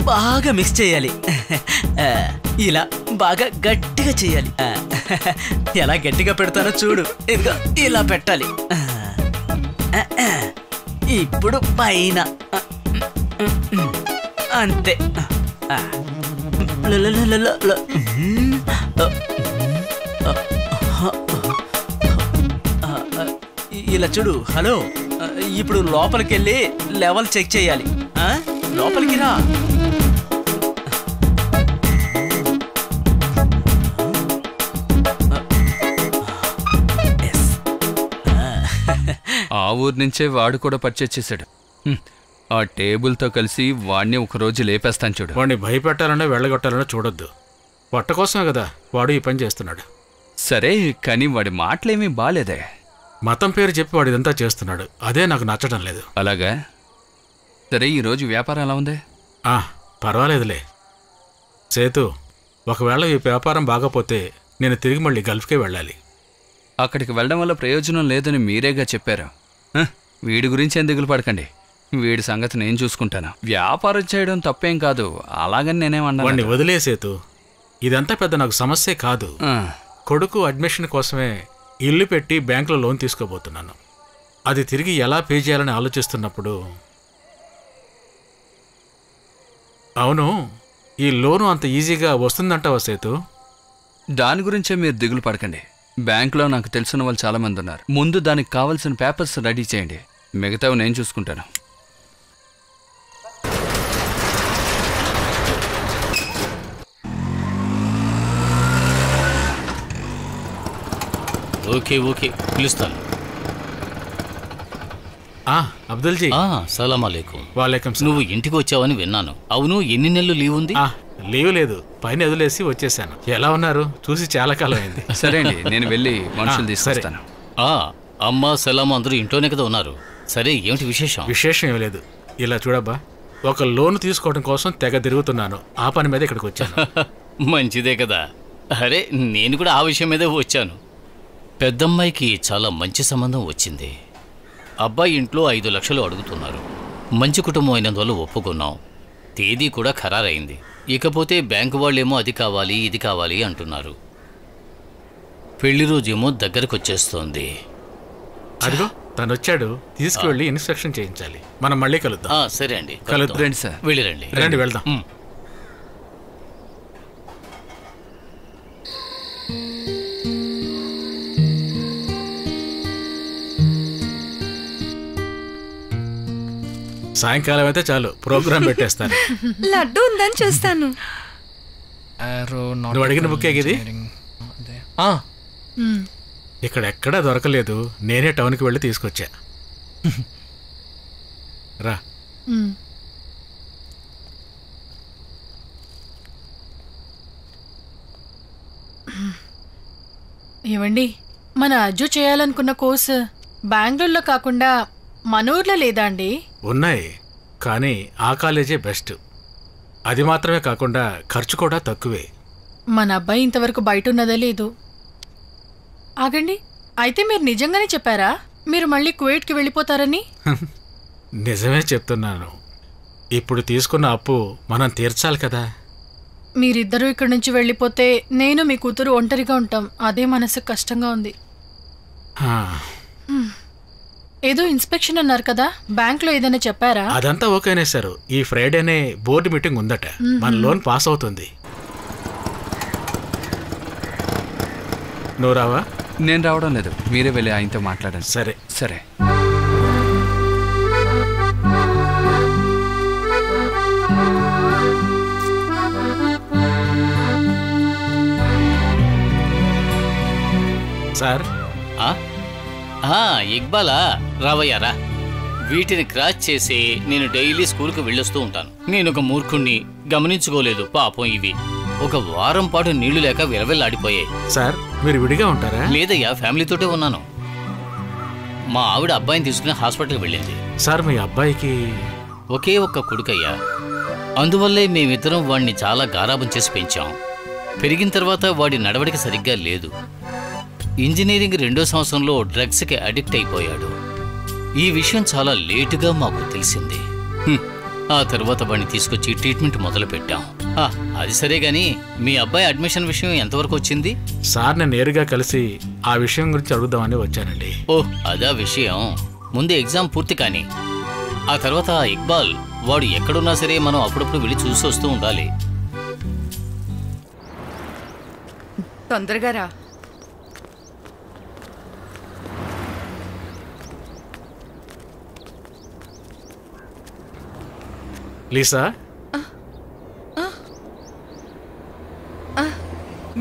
బాగా మిక్స్ చేయాలి. ఇలా బాగా గట్టిగా చేయాలి. ఎలా గట్టిగా పెడతానో చూడు. ఇదిగో ఇలా పెట్టాలి. ఇప్పుడు పైన అంతే. ఇలా చూడు. హలో, ఇప్పుడు లోపలికి వెళ్ళి లెవెల్ చెక్ చేయాలి. లోపలికి రా. ఊరు నుంచే వాడు కూడా పర్చేజ్ చేశాడు. ఆ టేబుల్తో కలిసి వాడిని ఒకరోజు లేపేస్తాను చూడు. వాడిని భయపెట్టాలనే వెళ్ళగొట్టాలనే చూడొద్దు. పొట్ట కోసమే కదా వాడు ఈ పని చేస్తున్నాడు. సరే, కానీ వాడి మాటలేమీ బాలేదే. మతం పేరు చెప్పి వాడు ఇదంతా చేస్తున్నాడు. అదే నాకు నచ్చడం లేదు. అలాగా? సరే, ఈరోజు వ్యాపారం ఎలా ఉంది? పర్వాలేదులే సేతు. ఒకవేళ ఈ వ్యాపారం బాగపోతే నేను తిరిగి మళ్ళీ గల్ఫ్కే వెళ్ళాలి. అక్కడికి వెళ్ళడం వల్ల ప్రయోజనం లేదని మీరేగా చెప్పారు. వీడి గురించి ఏం దిగులు పడకండి. వీడి సంగతి నేను చూసుకుంటాను. వ్యాపారం చేయడం తప్పేం కాదు, అలాగని నేనేమన్నా. వాడిని వదిలేసేతు. ఇదంతా పెద్ద నాకు సమస్యే కాదు. కొడుకు అడ్మిషన్ కోసమే ఇల్లు పెట్టి బ్యాంకులో లోన్ తీసుకోబోతున్నాను. అది తిరిగి ఎలా పే చేయాలని ఆలోచిస్తున్నప్పుడు, అవును, ఈ లోను అంత ఈజీగా వస్తుందంటావా సేతు? దాని గురించే మీరు దిగులు పడకండి. బ్యాంకులో నాకు తెలిసిన వాళ్ళు చాలామంది ఉన్నారు. ముందు దానికి కావాల్సిన పేపర్స్ రెడీ చేయండి, మిగతావి నేను చూసుకుంటాను. ఓకే ఓకే, పిలుస్తాను. అబ్దుల్జీ. సలాం అలైకుం. వాలేకం. నువ్వు ఇంటికి వచ్చావని విన్నాను. అవును, ఎన్ని నెలలు లీవ్ ఉంది? లీవ్ లేదు, పైన వదిలేసి వచ్చేసాను. ఎలా ఉన్నారు? చూసి చాలా కాలం అయింది. సరే అండి, నేను వెళ్ళి మనుషులు తీసుకొస్తాను. అమ్మ సలాం అందరూ ఇంట్లోనే కదా ఉన్నారు. సరే, ఏమిటి విశేషం? విశేషం ఏం లేదు. ఇలా చూడబ్బా, ఒక లోన్ తీసుకోవడం కోసం తెగ తిరుగుతున్నాను. ఆ పని మీద ఇక్కడికి వచ్చాను. మంచిదే కదా. అరే, నేను కూడా ఆ విషయం మీదే వచ్చాను. పెద్దమ్మాయికి చాలా మంచి సంబంధం వచ్చింది. అబ్బాయి ఇంట్లో 5 లక్షలు అడుగుతున్నారు. మంచి కుటుంబం అయినందువల్ల ఒప్పుకున్నాం. తేదీ కూడా ఖరారైంది. ఇకపోతే బ్యాంకు వాళ్ళేమో అది కావాలి ఇది కావాలి అంటున్నారు. పెళ్లి రోజేమో దగ్గరకు వచ్చేస్తోంది. అదిగో తను వచ్చాడు. తీసుకువెళ్ళి ఇన్స్ట్రక్షన్ చేయించాలి. మనం మళ్ళీ కలుద్దాం. సరే అండి, రండి సార్. వెళ్ళిరండి. రండి, వెళ్దాం. సాయంకాలం అయితే చాలు, ప్రోగ్రామ్ పెట్టేస్తాను. లడ్డు ఉందని చూస్తాను. నువ్వు అడిగిన బుక్ ఇది ఇక్కడ ఎక్కడా దొరకలేదు. నేనే టౌన్కి వెళ్ళి తీసుకొచ్చా. రా. ఏవండి, మన అజ్జు చేయాలనుకున్న కోర్సు బెంగళూరులో కాకుండా మన ఊర్లో లేదా అండి? ఉన్నాయి, కానీ ఆ కాలేజే బెస్ట్. అది మాత్రమే కాకుండా ఖర్చు కూడా తక్కువే. మన అబ్బాయి ఇంతవరకు బయట ఉన్నదే లేదు. ఆగండి, అయితే మీరు నిజంగానే చెప్పారా మీరు మళ్ళీ కువైట్కి వెళ్ళిపోతారని? నిజమే చెప్తున్నాను. ఇప్పుడు తీసుకున్న అప్పు మనం తీర్చాలి కదా. మీరిద్దరూ ఇక్కడి నుంచి వెళ్ళిపోతే నేను మీ కూతురు ఒంటరిగా ఉంటాం. అదే మనసుకు కష్టంగా ఉంది. ఏదో ఇన్స్పెక్షన్ అన్నారు కదా, బ్యాంక్ లో ఏదైనా చెప్పారా? అదంతా ఓకేనే సార్. ఈ ఫ్రైడేనే బోర్డు మీటింగ్ ఉందట. మన లోన్ పాస్ అవుతుంది. నువ్వు రావా? నేను రావడం లేదు, మీరే వెళ్ళి ఆయనతో మాట్లాడండి. సరే సరే. సార్. ఇక్బాలా, రావయ్యారా. వీటిని క్రాచ్ చేసి నేను డైలీ స్కూల్కి వెళ్ళొస్తూ ఉంటాను. నేను ఒక మూర్ఖుణ్ణి, గమనించుకోలేదు పాపం. ఇవి ఒక వారం పాటు నీళ్లు లేక విరవెల్లాడిపోయాయి. సార్, మీరు విడిగా ఉంటారా? లేదయ్యా, ఫ్యామిలీతోటే ఉన్నాను. మా ఆవిడ అబ్బాయిని తీసుకుని హాస్పిటల్కి వెళ్ళింది. సార్, మీ అబ్బాయికి ఒకే ఒక్క కొడుకయ్యా. అందువల్లే మేమిద్దరం వాడిని చాలా గారాబం చేసి పెంచాం. పెరిగిన తర్వాత వాడి నడవడిక సరిగ్గా లేదు. ఇంజనీరింగ్ 2వ సంవత్సరంలో డ్రగ్స్కి అడిక్ట్ అయిపోయాడు. ఈ విషయం చాలా లేటుగా మాకు తెలిసింది. ఆ తర్వాత వాడిని తీసుకొచ్చి ట్రీట్మెంట్ మొదలు పెట్టాం. అది సరే గాని, మీ అబ్బాయి అడ్మిషన్ విషయం ఎంతవరకు వచ్చింది? సార్, నేను నేరుగా కలిసి ఆ విషయం గురించి అడుగుదామని వచ్చానండి. అదా విషయం. ముందు ఎగ్జామ్ పూర్తి కానీ ఆ తర్వాత ఇక్బాల్ వాడు ఎక్కడున్నా సరే మనం అప్పుడప్పుడు వెళ్ళి చూసి వస్తూ ఉండాలి. తొందరగా రా. లీసా,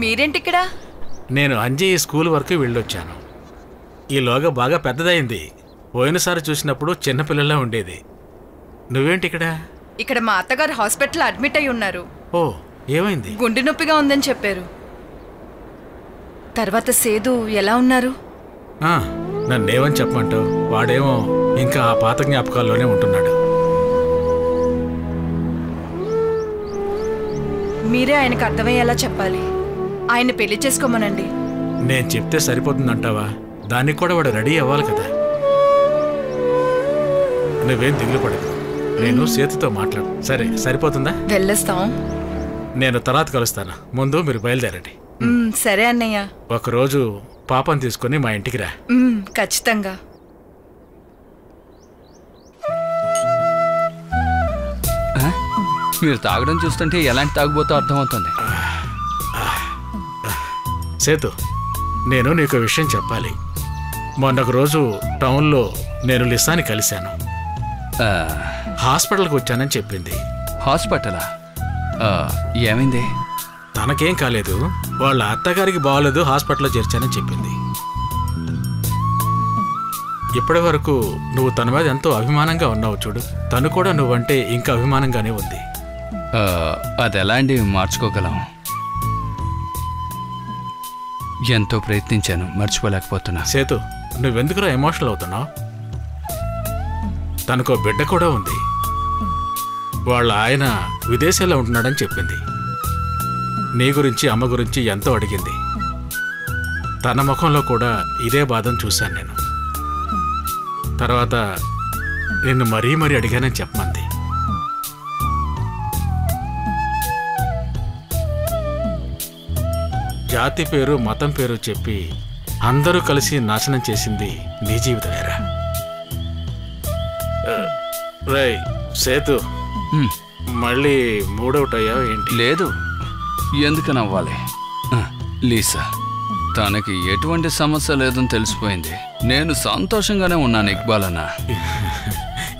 మీరేంటిక్కడ? నేను అంజయ్య స్కూల్ వరకు వెళ్ళొచ్చాను. ఈలోగా బాగా పెద్దదైంది. పోయినసారి చూసినప్పుడు చిన్నపిల్లలా ఉండేది. నువ్వేంటి ఇక్కడ? ఇక్కడ మా అత్తగారు హాస్పిటల్ అడ్మిట్ అయి ఉన్నారు. ఓ, ఏమైంది? గుండె నొప్పిగా ఉందని చెప్పారు. తర్వాత సేదు ఎలా ఉన్నారు? నన్నేమని చెప్పమంటావు? వాడేమో ఇంకా ఆ పాత జ్ఞాపకాల్లోనే ఉంటున్నాడు. మీరే ఆయనకు అర్థమయ్యేలా చెప్పాలి. ఆయన పెళ్లి చేసుకోమనండి. నేను చెప్తే సరిపోతుందంటావా? దానికి కూడా వాడు రెడీ అవ్వాలి కదా. నువ్వేం దిగులు పడదు, నేను సేతుతో మాట్లాడు. సరే, సరిపోతుందా? వెళ్ళొస్తాం. నేను తర్వాత కలుస్తాను. ముందు మీరు బయలుదేరండి. సరే అన్నయ్య. ఒకరోజు పాపని తీసుకుని మా ఇంటికి రా. ఖచ్చితంగా. మీరు తాగడం చూస్తుంటే ఎలాంటి తాగుబోతో అర్థమవుతుంది. సేతు, నేను నీకు విషయం చెప్పాలి. మొన్నొక రోజు టౌన్లో నేను లిసాని కలిశాను. హాస్పిటల్కి వచ్చానని చెప్పింది. హాస్పిటలా? ఏమైంది? తనకేం కాలేదు, వాళ్ళ అత్తగారికి బాగోలేదు, హాస్పిటల్లో చేర్చానని చెప్పింది. ఇప్పటి వరకు నువ్వు తన మీద ఎంతో అభిమానంగా ఉన్నావు చూడు. తను కూడా నువ్వంటే ఇంకా అభిమానంగానే ఉంది. అది ఎలాంటివి మార్చుకోగలం? ఎంతో ప్రయత్నించాను, మర్చిపోలేకపోతున్నా. సేతు, నువ్వెందుకురా ఎమోషనల్ అవుతున్నావు? తనకో బిడ్డ కూడా ఉంది. వాళ్ళ ఆయన విదేశాల్లో ఉంటున్నాడని చెప్పింది. నీ గురించి, అమ్మ గురించి ఎంతో అడిగింది. తన ముఖంలో కూడా ఇదే బాధను చూశాను నేను. తర్వాత నిన్ను మరీ మరీ అడిగానని చెప్పమంది. జాతి పేరు, మతం పేరు చెప్పి అందరూ కలిసి నాశనం చేసింది నీ జీవితమేరా. రేయ్ సేతు, మళ్ళీ మూడవుట్ అయ్యావు ఏంటి? లేదు, ఎందుకు నవ్వాలి? లీసా, తనకి ఎటువంటి సమస్య లేదని తెలిసిపోయింది. నేను సంతోషంగానే ఉన్నాను ఇక్బాల్ అన్న.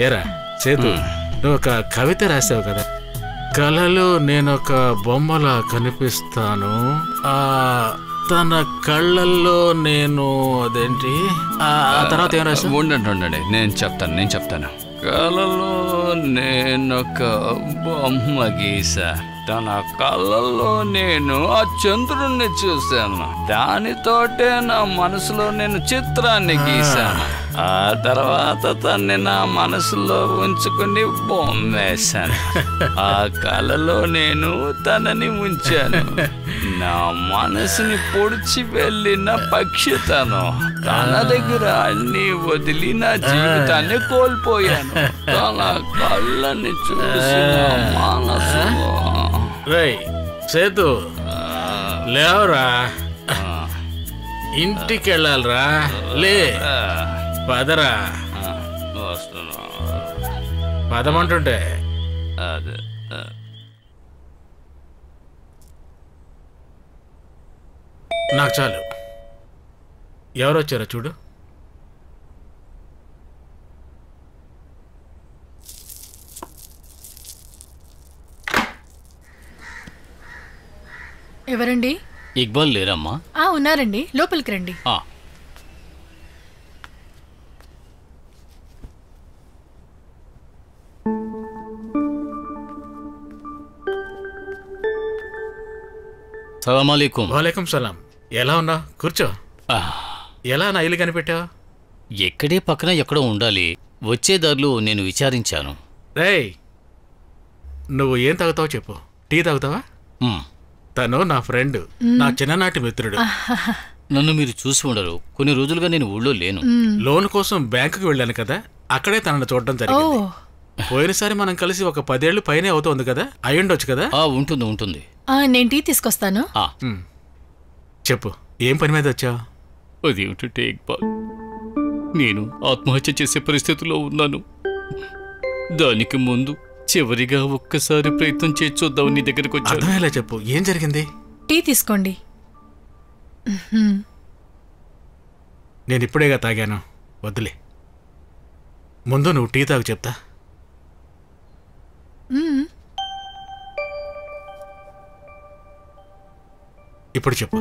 ఏరా సేతు, నువ్వు ఒక కవిత రాసావు కదా, కళలో నేనొక బొమ్మలా కనిపిస్తాను, తన కళ్ళల్లో నేను, అదేంటి ఆ తర్వాత ఏం రాసావు? ఉండండి, నేను చెప్తాను. కళలో నేనొక బొమ్మ గీసా, తన కళ్ళల్లో నేను ఆ చంద్రుణ్ణి చూశాను, దానితోటే నా మనసులో నేను చిత్రాన్ని గీశాను. ఆ తర్వాత తన్ని నా మనసులో ఉంచుకుని బొమ్మేశాను. ఆ కళలో నేను తనని ఉంచాను. నా మనసుని పొడిచి వెళ్ళిన పక్షి తను. తన దగ్గర అన్ని వదిలి నా జీవితాన్ని కోల్పోయాను. తన కళ్ళని చూసిన మనసులో. రేయ్ సేతు, లేవరా, ఇంటికి వెళ్ళాలరా, లే పదరా. పదమంటుంటే అదే నాకు చాలు. ఎవరొచ్చారో చూడు. ఎవరండి? ఇక్బాల్ లేరమ్మా? ఉన్నారండి, లోపలికి రండి. సలామలేకుం. వాలేకుం సలాం. ఎలా ఉన్నావు? కూర్చో. ఎలా నా ఇల్లు కనిపెట్టావు? ఎక్కడే పక్కన ఎక్కడో ఉండాలి. వచ్చే దారిలో నేను విచారించాను. రేయ్, నువ్వు ఏం తాగుతావో చెప్పు. టీ తాగుతావా? తను నా ఫ్రెండ్, నా చిన్ననాటి మిత్రుడు. నన్ను మీరు చూసి ఉండరు. కొన్ని రోజులుగా నేను ఊళ్ళో లేను. లోన్ కోసం బ్యాంకుకి వెళ్ళాను కదా, అక్కడే తనను చూడడం జరిగింది. పోయినసారి మనం కలిసి ఒక 10 ఏళ్ళు పైనే అవుతోంది కదా, అయ్యుండొచ్చు కదా? ఉంటుంది. నేను టీ తీసుకొస్తాను. చెప్పు, ఏం పని మీద వచ్చావు? అదేమిటంటే ఇక్బాల్, నేను ఆత్మహత్య చేసే పరిస్థితిలో ఉన్నాను. దానికి ముందు చివరిగా ఒక్కసారి ప్రయత్నం చేసి చూద్దాం నీ దగ్గరకు వచ్చాను. అర్థమయ్యేలా చెప్పు, ఏం జరిగింది? టీ తీసుకోండి. నేను ఇప్పుడేగా తాగాను, వద్దులే. ముందు నువ్వు టీ తాగు చెప్తా. ఇప్పుడు చెప్పు.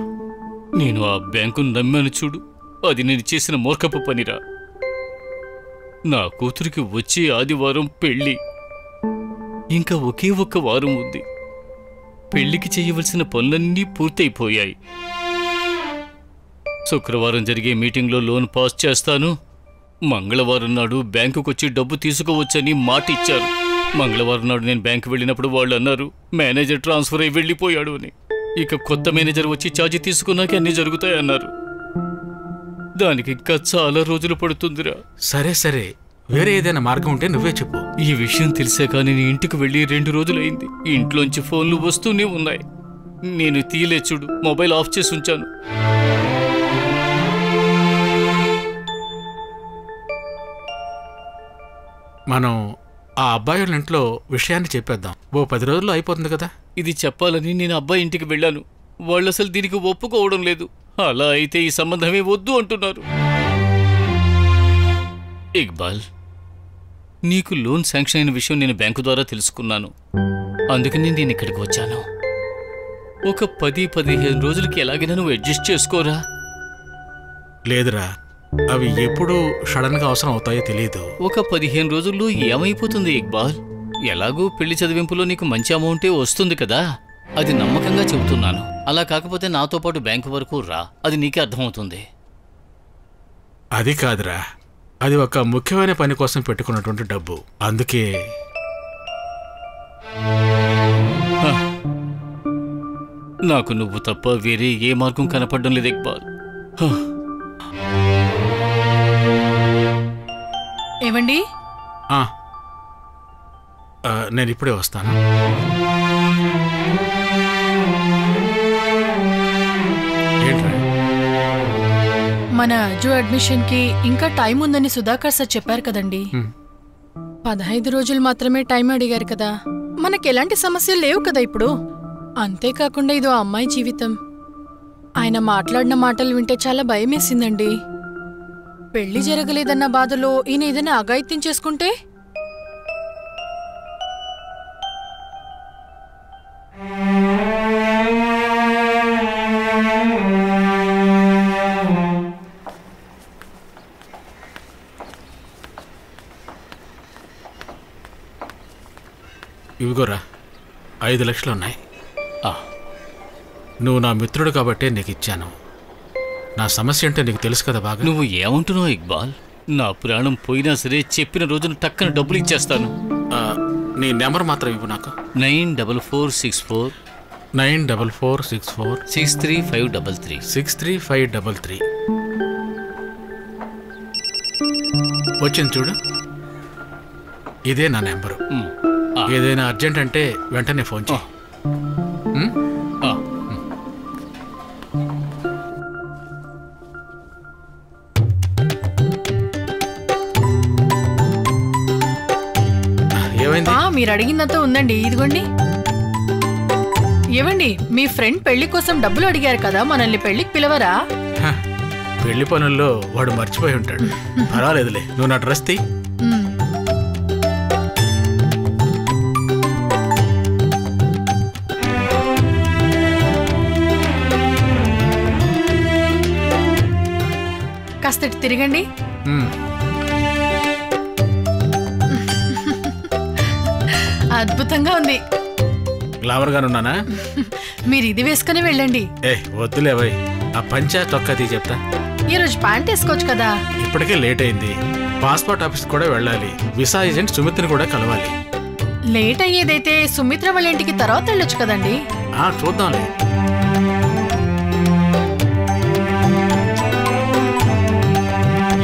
నేను ఆ బ్యాంకును నమ్మాను చూడు, అది నేను చేసిన మూర్ఖపు పనిరా. నా కూతురికి వచ్చే ఆదివారం పెళ్లి. ఇంకా ఒకే ఒక్క వారం ఉంది. పెళ్లికి చేయవలసిన పనులన్నీ పూర్తయిపోయాయి. శుక్రవారం జరిగే మీటింగ్లో లోన్ పాస్ చేస్తాను. మంగళవారం నాడు బ్యాంకుకొచ్చి డబ్బు తీసుకోవచ్చని మాట ఇచ్చారు. మంగళవారం నాడు నేను బ్యాంకు వెళ్ళినప్పుడు వాళ్ళు అన్నారు మేనేజర్ ట్రాన్స్ఫర్ అయి వెళ్ళిపోయాడు అని. ఇక కొత్త మేనేజర్ వచ్చి ఛార్జీ తీసుకున్నాక అన్నీ జరుగుతాయన్నారు. దానికి ఇంకా చాలా రోజులు పడుతుందిరా. సరే సరే, వేరే ఏదైనా మార్గం ఉంటే నువ్వే చెప్పు. ఈ విషయం తెలిసాక నేను ఇంటికి వెళ్ళి 2 రోజులైంది. ఇంట్లోంచి ఫోన్లు వస్తూనే ఉన్నాయి. నేను తీయలే చూడు, మొబైల్ ఆఫ్ చేసి ఉంచాను. మనం ఆ అబ్బాయి వాళ్ళ ఇంట్లో విషయాన్ని చెప్పేద్దాం. 10 రోజుల్లో అయిపోతుంది కదా. ఇది చెప్పాలని నేను అబ్బాయి ఇంటికి వెళ్ళాను. వాళ్ళు అసలు దీనికి ఒప్పుకోవడం లేదు. అలా అయితే ఈ సంబంధమే వద్దు అంటున్నారు. ఇక్బాల్, నీకు లోన్ శాంక్షన్ అయిన విషయం నేను బ్యాంకు ద్వారా తెలుసుకున్నాను. అందుకని నేను ఇక్కడికి వచ్చాను. ఒక 10-15 రోజులకి ఎలాగైనా నువ్వు అడ్జస్ట్ చేసుకోరా. లేదురా, అవి ఎప్పుడు సడన్ గా అవసరం అవుతాయో తెలియదు. ఒక 15 రోజుల్లో ఏమైపోతుంది ఇక్బాల్? ఎలాగూ పెళ్లి చదివింపులో నీకు మంచి అమౌంటే వస్తుంది కదా. అది నమ్మకంగా చెబుతున్నాను. అలా కాకపోతే నాతో పాటు బ్యాంకు వరకు రా, అది నీకే అర్థమవుతుంది. అది కాదురా, అది ఒక ముఖ్యమైన పని కోసం పెట్టుకున్నటువంటి డబ్బు. అందుకే నాకు నువ్వు తప్ప వేరే ఏ మార్గం కనపడడం లేదు ఇక్బాల్. ఏవండి? నేను ఇప్పుడే వస్తాను. మన అజు అడ్మిషన్ కి ఇంకా టైం ఉందని సుధాకర్ సార్ చెప్పారు కదండి. 15 రోజులు మాత్రమే టైం అడిగారు కదా. మనకి ఎలాంటి సమస్యలు లేవు కదా ఇప్పుడు. అంతేకాకుండా ఇదో అమ్మాయి జీవితం. ఆయన మాట్లాడిన మాటలు వింటే చాలా భయమేసిందండి. పెళ్లి జరగలేదన్న బాధలో ఈయన ఏదైనా అఘాయిత్యం చేసుకుంటే? ఇవిగోరా 5 లక్షలు ఉన్నాయి. నువ్వు నా మిత్రుడు కాబట్టే నీకు ఇచ్చాను. నా సమస్య అంటే నీకు తెలుసు కదా బాగా. నువ్వు ఏమంటున్నావు ఇక్బాల్? నా ప్రాణం పోయినా సరే చెప్పిన రోజున టక్కన డబ్బులు ఇచ్చేస్తాను. నీ నెంబర్ మాత్రం ఇవ్వు నాకు. 94464 94464 63533 63533. వచ్చింది చూడు, ఇదే నా నెంబరు. ఏదైనా అర్జెంట్ అంటే వెంటనే ఫోన్ చేయి. ఏమైంది? మీరు అడిగిందంతా ఉందండి, ఇదిగోండి. ఏవండి, మీ ఫ్రెండ్ పెళ్లి కోసం డబ్బులు అడిగారు కదా, మనల్ని పెళ్లికి పిలవరా? పెళ్లి పనుల్లో వాడు మర్చిపోయి ఉంటాడు. పర్వాలేదులే, నువ్వు నా డ్రెస్ తీ. కాస్త తిరగండి. అద్భుతంగా ఉంది. గ్లామర్ గానున్నానా? మీరు ఇది వేసుకుని వెళ్ళండి. వద్దులేవయ్, ఆ పంచా చొక్కా తీ చెప్తా. ఈరోజు ప్యాంట్ వేసుకోవచ్చు కదా. ఇప్పటికే లేట్ అయింది. పాస్పోర్ట్ ఆఫీస్ కూడా వెళ్ళాలి. వీసా ఏజెంట్ సుమిత్రని కూడా కలవాలి. లేట్ అయ్యేదైతే సుమిత్ర వాళ్ళ ఇంటికి తర్వాత వెళ్ళొచ్చు కదండి. చూద్దాంలే.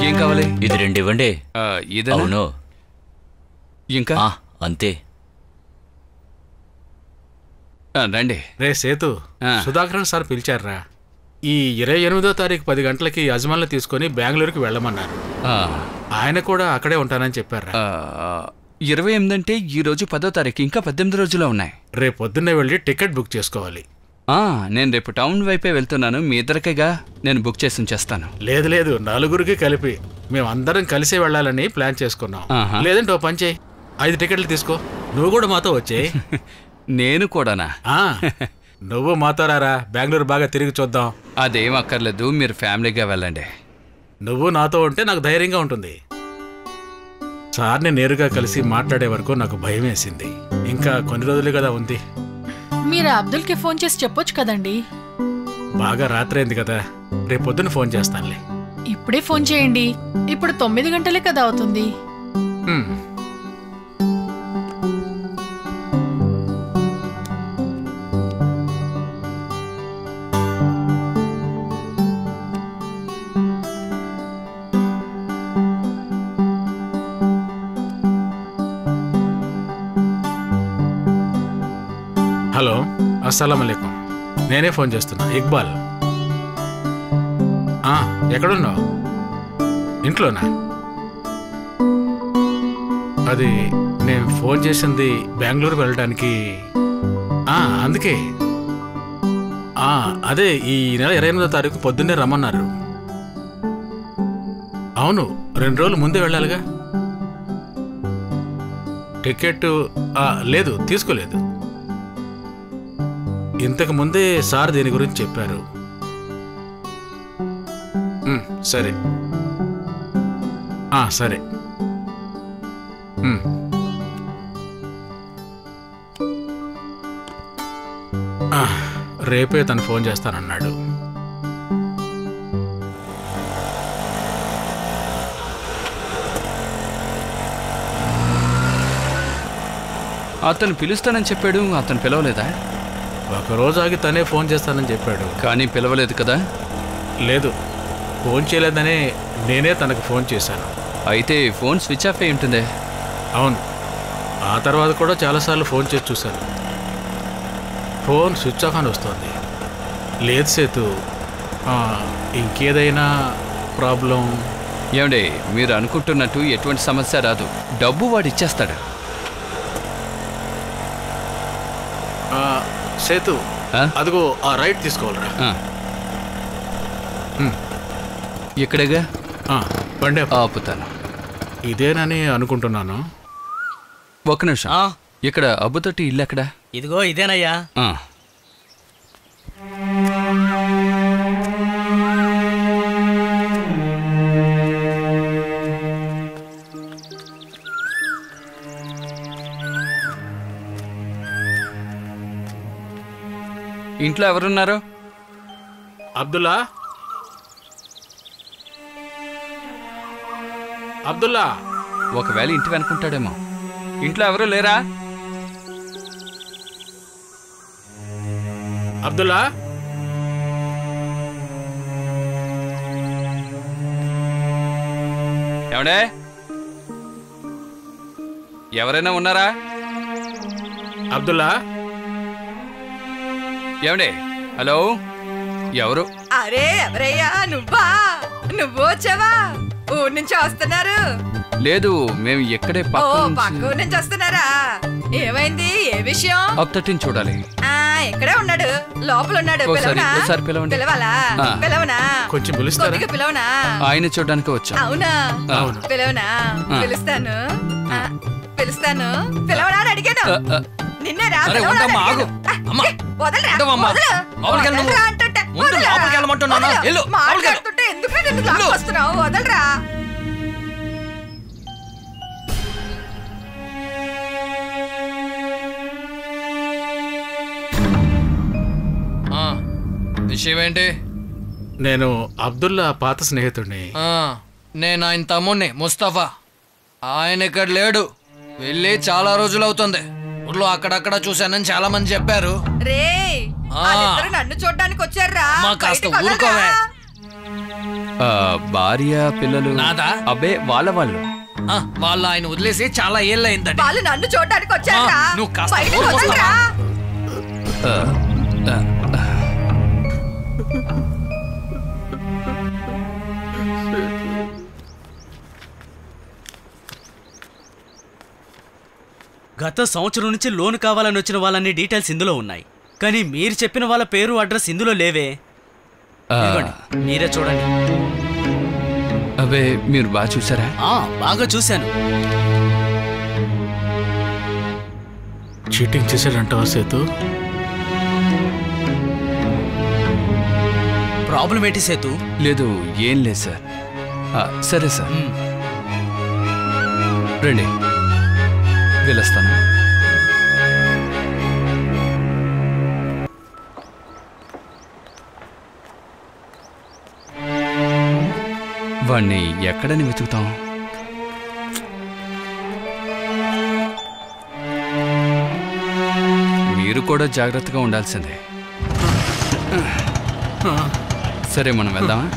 ఏం కావాలి? ఇది 2 ఇవ్వండి. అవును. ఇంకా అంతే. రండి. రే సేతు, సుధాకరన్ సార్ పిలిచారా? ఈ 28వ తారీఖు 10 గంటలకి యజమానులు తీసుకుని బెంగళూరుకి వెళ్ళమన్నారు. ఆయన కూడా అక్కడే ఉంటానని చెప్పారా? 28 అంటే ఈ రోజు 10వ తారీఖు, ఇంకా 18 రోజులు ఉన్నాయి. రేపు పొద్దున్నే వెళ్ళి టికెట్ బుక్ చేసుకోవాలి. నేను రేపు టౌన్ వైపే వెళ్తున్నాను. మీ ఇద్దరికేగా నేను బుక్ చేసి ఉంచేస్తాను. లేదు, నలుగురికి కలిపి మేమందరం కలిసే వెళ్ళాలని ప్లాన్ చేసుకున్నాం. లేదంటే ఓ పని చేయి, 5 టికెట్లు తీసుకో. నువ్వు కూడా మాతో వచ్చేయి. నేను కూడానా? నువ్వు మాతో రారా, బెంగళూరు బాగా తిరిగి చూద్దాం. అదేం అక్కర్లేదు, మీరు ఫ్యామిలీగా వెళ్ళండి. నువ్వు నాతో ఉంటే నాకు ధైర్యంగా ఉంటుంది. సార్ని నేరుగా కలిసి మాట్లాడే వరకు నాకు భయం వేసింది. ఇంకా కొన్ని రోజులే కదా ఉంది. మీరు అబ్దుల్కి ఫోన్ చేసి చెప్పొచ్చు కదండి. బాగా రాత్రి అయింది కదా, రేపు పొద్దున్న ఫోన్ చేస్తానులే. ఇప్పుడే ఫోన్ చేయండి. ఇప్పుడు 9 గంటలే కదా అవుతుంది. హ్మ్. హలో, అస్సలం అలైకుం. నేనే ఫోన్ చేస్తున్నా, ఇక్బాల్. ఎక్కడున్నావు? ఇంట్లోనా? అది నేను ఫోన్ చేసింది బెంగళూరు వెళ్ళడానికి. అందుకే అదే ఈ నెల 28వ తారీఖు పొద్దున్నే రమ్మన్నారు. అవును, 2 రోజులు ముందే వెళ్ళాలిగా. టికెట్ లేదు, తీసుకోలేదు. ఇంతకు ముందే సార్ దీని గురించి చెప్పారు. సరే సరే. రేపే తను ఫోన్ చేస్తానన్నాడు. అతను పిలుస్తానని చెప్పాడు, అతను పిలవలేదా? ఒకరోజు ఆగి తనే ఫోన్ చేస్తానని చెప్పాడు. కానీ పిలవలేదు కదా? లేదు, ఫోన్ చేయలేదనే నేనే తనకు ఫోన్ చేశాను. అయితే ఫోన్ స్విచ్ ఆఫ్ అయి ఉంటుంది. అవును, ఆ తర్వాత కూడా చాలాసార్లు ఫోన్ చేసి చూశాను. ఫోన్ స్విచ్ ఆఫ్ అని వస్తుంది. లేదు సేతు, ఇంకేదైనా ప్రాబ్లం? ఏమండి, మీరు అనుకుంటున్నట్టు ఎటువంటి సమస్య రాదు. డబ్బు వాడు ఇచ్చేస్తాడు. సేతు, అదిగో ఆ రైట్ తీసుకోవాలరా. ఇక్కడేగా బండి ఆపుతాను. ఇదేనని అనుకుంటున్నాను. ఒక్క నిమిషం. ఇక్కడ అబ్బుతోటి ఇల్లు ఎక్కడ? ఇదిగో ఇదేనయ్యా. ఇంట్లో ఎవరున్నారు? అబ్దుల్లా, అబ్దుల్లా. ఒకవేళ ఇంటి వెనుకుంటాడేమో. ఇంట్లో ఎవరు లేరా? అబ్దుల్లా, ఏమండే, ఎవరైనా ఉన్నారా? అబ్దుల్లా. ఏమండే, హలో, ఎవరు? అరే ఎవరయ్యా, నువ్వు వచ్చావా? ఊరి నుంచి వస్తున్నారు. లేదు, మేము ఎక్కడే పక్క నుంచి వస్తున్నారా? ఏమైంది, ఏ విషయం? అప్తటిని చూడాలి. ఇక్కడే ఉన్నాడు, లోపల ఉన్నాడు. పిలవనా? పిలవనా? కొంచెం పిలుస్తారా? పిలవనా? ఆయన చూడడానికి వచ్చా. అవునా? పిలవనా? పిలుస్తాను. పిలవనా అని అడిగాను. నిన్నేరా? మాట్లాడుతుంటే ఎందుకు వస్తున్నావు? వదలరా. విషయం ఏంటి? నేను అబ్దుల్లా పాత స్నేహితుడిని. నేను ఆయన తమ్ముడిని, ముస్తఫా. ఆయన ఇక్కడ లేడు, వెళ్ళి చాలా రోజులు అవుతుంది. ఊర్లో అక్కడక్కడ చూశానని చాలా మంది చెప్పారు. నన్ను చూడడానికి వచ్చారా? కాస్త ఊరుకోవే. భార్య పిల్లలు నాదా? అబ్బే, వాళ్ళ వాళ్ళు ఆయన వదిలేసి చాలా ఏళ్ళయిందండి. వాళ్ళు నన్ను చూడడానికి వచ్చారా? నువ్వు కాస్త గత సంవత్సరం నుంచి లోన్ కావాలని వచ్చిన వాళ్ళని డీటెయిల్స్ ఇందులో ఉన్నాయి, కానీ మీరు చెప్పిన వాళ్ళ పేరు అడ్రస్ ఇందులో లేవే. మీరే చూడండి. అబ్బే, మీరు బాగా చూసారా? బాగా చూశాను. చీటింగ్ చేశాడంటావా సేతు? ప్రాబ్లం ఏంటి సేతు? లేదు, ఏం లేదు సార్. సరే సార్, రండి వెళ్ళొస్తాను. వాణ్ణి ఎక్కడని వెతుకుతాం? మీరు కూడా జాగ్రత్తగా ఉండాల్సిందే. సరే మనం వెళ్దామా?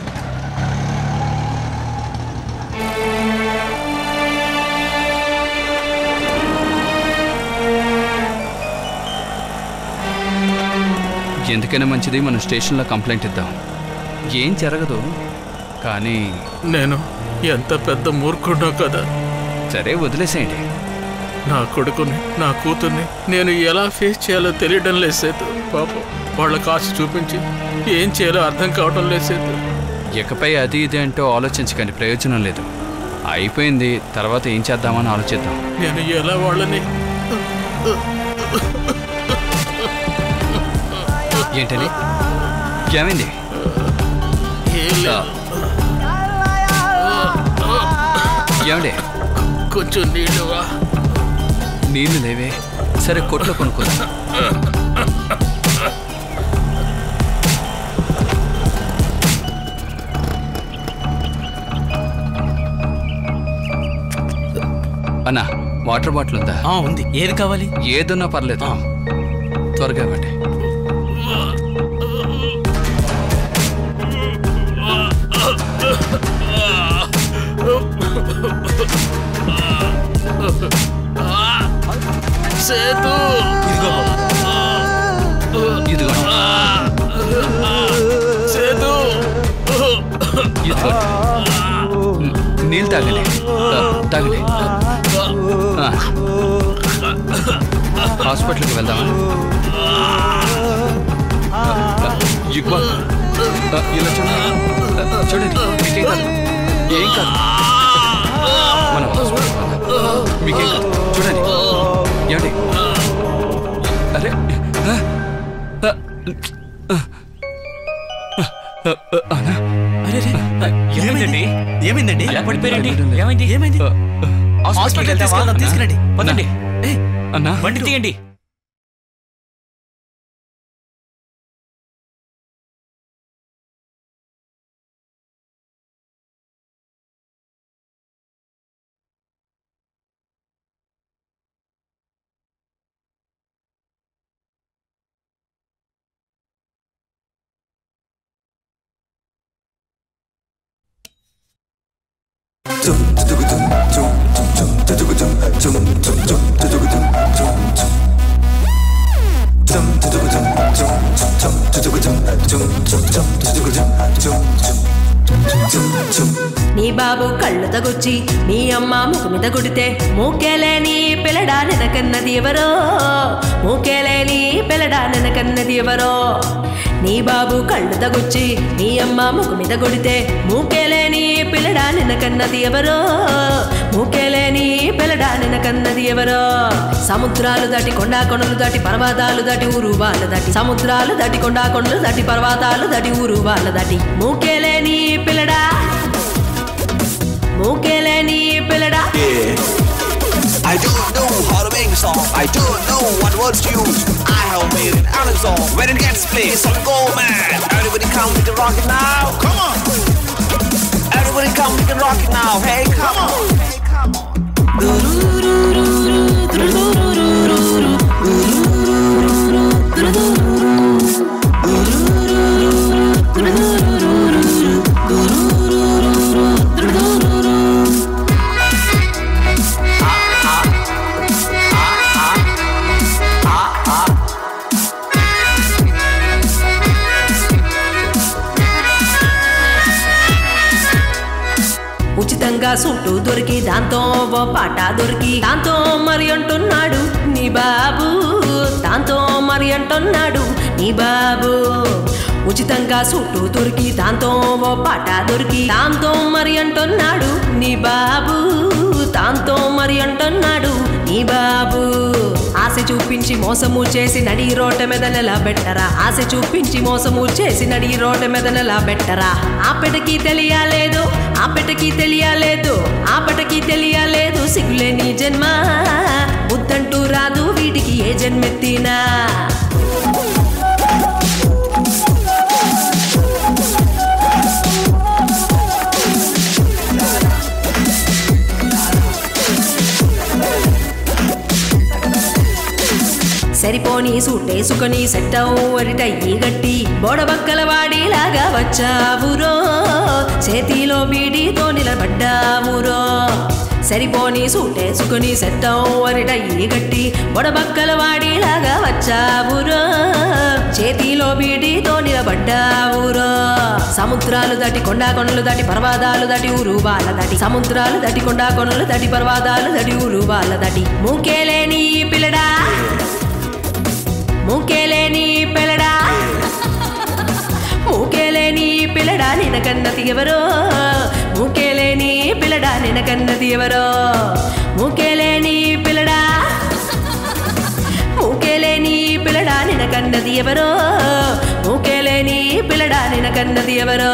ఎందుకైనా మంచిది మనం స్టేషన్లో కంప్లైంట్ ఇద్దాం. ఏం జరగదు, కానీ నేను ఎంత పెద్ద మూర్ఖుడో కదా. సరే వదిలేసేయండి. నా కొడుకుని నా కూతుర్ని నేను ఎలా ఫేస్ చేయాలో తెలియడం లేదు సేతు. పాపం వాళ్ళ కాసు చూపించి ఏం చేయాలో అర్థం కావడం లేదు సేతు. ఇకపై అది ఇది అంటూ ఆలోచించకండి, ప్రయోజనం లేదు. అయిపోయింది, తర్వాత ఏం చేద్దామని ఆలోచిద్దాం. నేను ఎలా వాళ్ళని ఏంటని? ఏమైంది? ఏమండి కొంచెం నీళ్ళువా? నీళ్లు లేవే. సరే కొట్లో కొనుక్కుందాం. అన్నా వాటర్ బాటిల్ ఉందా? ఉంది. ఏది కావాలి? ఏదున్నా పర్లేదు, త్వరగా ఇవ్వండి. సేతు ఇదిగో సేతు ఇదిగో నీళ్ళు తాగండి, తాగండి. హాస్పిటల్కి వెళ్దామా? ఇక్బాల్ ఇలా చూడండి, మీకేం కాదు, ఏం కాదు. మనం హాస్పిటల్కి వెళ్దాం, మీకేం కాదు. చూడండి ఏమండి? అరే ఏమైందండి? ఏమైందండి? పడిపోయారండి. ఏమైంది? ఏమైంది? హాస్పిటల్ తీసుకురండి. పదండి, అన్నా బండి తీయండి. నీ బాబు కళ్ళు తగుచ్చి నీ అమ్మ ముఖ మీద కొడితే మూకేలేని పిల్లడా నెనకన్నది ఎవరో, మూకేలేని పిల్లడా నెనకన్నది ఎవరో. నీ బాబు కళ్ళు తగుచ్చి నీ అమ్మ ముఖ మీద కొడితే మూకేలేని పిల్లడా నెనకన్నది ఎవరో, మూకేలేని పిల్లడా నెనకన్నది ఎవరో. సముద్రాలు దాటి కొండా కొండలు దాటి పర్వతాలు దాటి ఊరు వాళ్ళ దాటి, సముద్రాలు దాటి కొండా కొండలు దాటి పర్వతాలు దాటి ఊరు వాళ్ళ దాటి మూకేలేని పిల్లడా, మూకేలేని పిల్లడా. I don't know how to make a song. I don't know what words to use. I have made it on a song. When it gets played, some go mad. Everybody come with the rocket now. Come on. Everybody come with the rocket now. Hey, come on. Hey, come on. ఉచితంగా suit దొరికి దాంతో ఓ పాట దొరికి దాంతో మరి అంటున్నాడు నీ బాబు, దాంతో మరి అంటున్నాడు నీ బాబు. ఉచితంగా సూటు దొరికి దాంతో ఓ పాట దొరికి దాంతో మరి అంటున్నాడు నీ బాబు, దాంతో మరి అంటున్నాడు నీ బాబు ఆశ చూపించి మోసము చేసి నడి రోట మీద నిలబెట్టరా ఆశ చూపించి మోసము చేసి నడి రోట మీద నిలబెట్టరా ఆపటకి తెలియలేదు ఆపటకి తెలియలేదు ఆపటకి తెలియలేదు సిగ్గులేని జన్మ బుద్ధంటూ రాదు వీటికి ఏ జన్మెత్తినా సరిపోని సూటేసుకొని సెట్టవురిటయ్యి గట్టి బోడబక్కల వాడిలాగా వచ్చావురో చేతిలో బీడితో నిలబడ్డావురో సరిపోని సూటేసుకొని సెట్టవురిటయ్యి గట్టి బోడబక్కల వాడిలాగా వచ్చావురో చేతిలో బీడితో నిలబడ్డావురో సముద్రాలు దాటి కొండా కొనలు దాటి పర్వతాలు దాటి ఊరు వాళ్ళ దాటి సముద్రాలు దాటి కొండా కొనలు దాటి పర్వతాలు దాటి ఊరు వాళ్ళ దాటి మూకేలేని పిల్లడా మూకేలేని పిల్లడా మూకేలేని పిల్లడా నినకన్నది ఎవరో మూకేలేని పిల్లడా నినకన్నది ఎవరో మూకేలేని పిల్లడా మూకేలేని పిల్లడా నినకన్నది ఎవరో మూకేలేని పిల్లడా నినకన్నది ఎవరో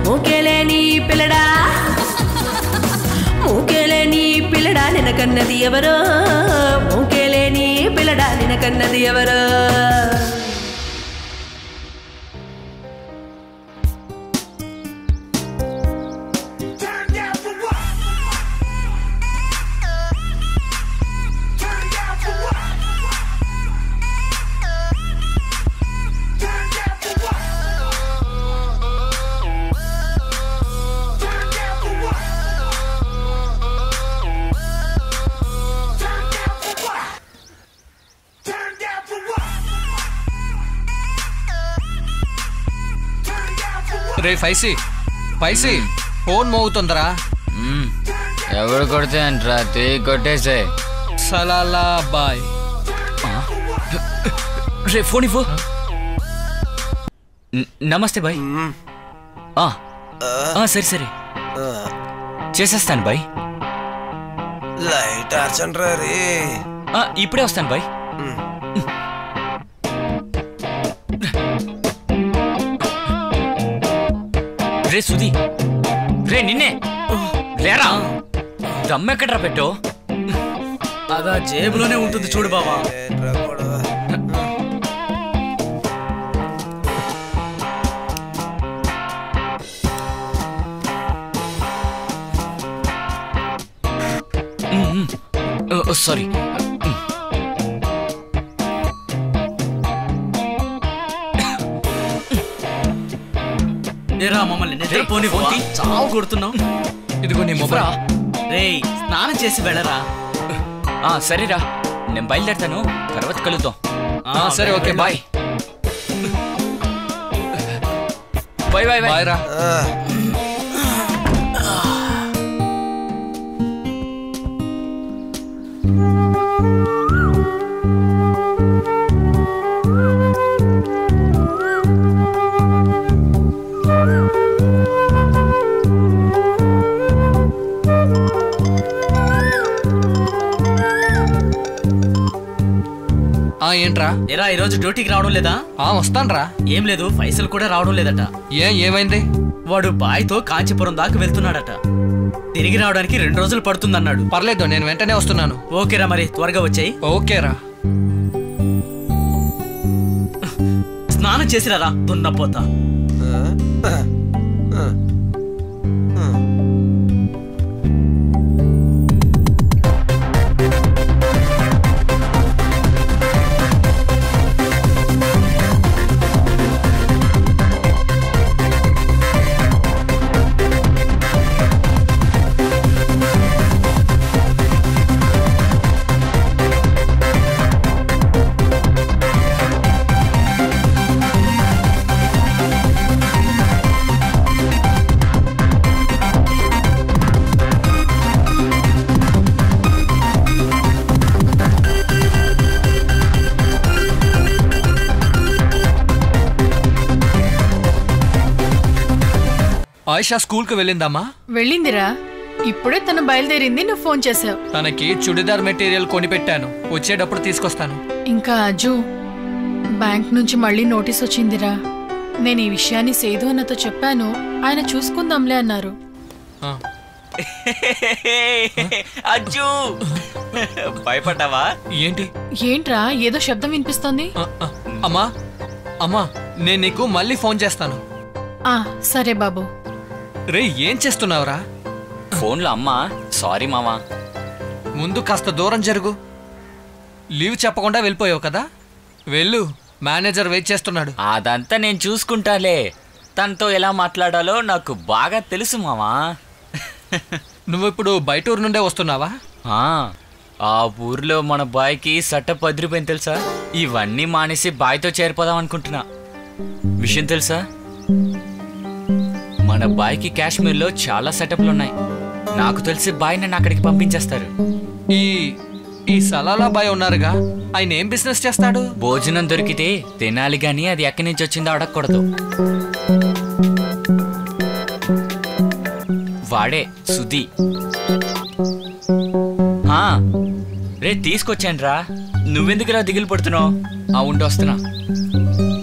మూకేలేని పిల్లడా మూకేలేని పిల్లడా నినకన్నది ఎవరో మూకేలేని పిల్లడా నినకన్నది ఎవరో రే ఫైసి ఫైసి ఫోన్ మోగుతుందరా ఎవరు కొడితే అంటరా కొట్టేసే సలాలా బాయ్ రే ఫోన్ ఇవ్వు నమస్తే బాయ్ సరే సరే చేసేస్తాను బాయ్ లైట్ ఆర్చండ్రా రే ఇప్పుడే వస్తాను బాయ్ రే సుధీ రే నిన్నే లేరా దమ్మెక్కడ్రా పెట్టో అదా జేబులోనే ఉంటుంది చూడు బాబా సారీ ఏరా మమ్మల్ని నిద్రపోని చావు కొడుతున్నావు ఇదిగో నీ మొబైల్ రేయ్ స్నానం చేసి వెళ్ళరా సరేరా నేను బయలుదేరుతాను తర్వాత కలుద్దాం సరే okay bye bye bye bye రా ఏంట్రా ఎరా ఈరోజు డ్యూటీకి రావడం లేదా వస్తాన్రా ఏం లేదు పైసలు కూడా రావడం లేదట ఏమైంది వాడు బాయ్తో కాంచీపురం దాకా వెళ్తున్నాడట తిరిగి రావడానికి 2 రోజులు పడుతుందన్నాడు పర్లేదు నేను వెంటనే వస్తున్నాను ఓకేరా మరి త్వరగా వచ్చాయి ఓకేరా స్నానం చేసిరారా దున్నపోతా ఆయిషా స్కూల్కి వెళ్ళిందమ్మా వెళ్ళిందిరా ఇప్పుడే తను బయలుదేరింది, నువ్వు ఫోన్ చేసావు. తనకి చుడిదార్ మెటీరియల్ కొని పెట్టాను, వచ్చేటప్పుడు తీసుకొస్తాను. ఇంకా అజు, బ్యాంక్ నుంచి మళ్ళీ నోటీస్ వచ్చిందిరా. నేను ఈ విషయాన్ని సేదు అన్నతో చెప్పాను, ఆయన చూసుకుందాంలే అన్నారు. అజ్జు భయపడ్డావా? ఏంట్రా ఏదో శబ్దం వినిపిస్తోంది? అమ్మా అమ్మా, నేను నీకు మళ్ళీ ఫోన్ చేస్తాను. సరే బాబు. రే, ఏం చేస్తున్నావురా? ఫోన్లో అమ్మా. సారీ మామా. ముందు కాస్త దూరం జరుగు. లీవ్ చెప్పకుండా వెళ్ళిపోయావు కదా, వెళ్ళు. మేనేజర్ వెయిట్ చేస్తున్నాడు. అదంతా నేను చూసుకుంటాలే. తనతో ఎలా మాట్లాడాలో నాకు బాగా తెలుసు మామా. నువ్వు ఇప్పుడు బయట ఊరు నుండే వస్తున్నావా? ఆ ఊర్లో మన బాయ్కి సట్టప్ అదిరిపోయింది తెలుసా. ఇవన్నీ మానేసి బాయ్తో చేరిపోదాం అనుకుంటున్నా. విషయం తెలుసా, మన బాయ్కి కాశ్మీర్లో చాలా సెటప్లు ఉన్నాయి. నాకు తెలిసి బాయ్ నన్ను అక్కడికి పంపించేస్తారు. ఈ సలాలా బాయ్ ఉన్నారుగా, ఆయన ఏం బిజినెస్ చేస్తాడు? భోజనం దొరికితే తినాలి గాని అది ఎక్కడి నుంచి వచ్చిందో అడగకూడదు. వాడే సుధీ. రే తీసుకొచ్చాను రా. నువ్వెందుకురా దిగులు పడుతున్నావు? ఉండి వస్తున్నా.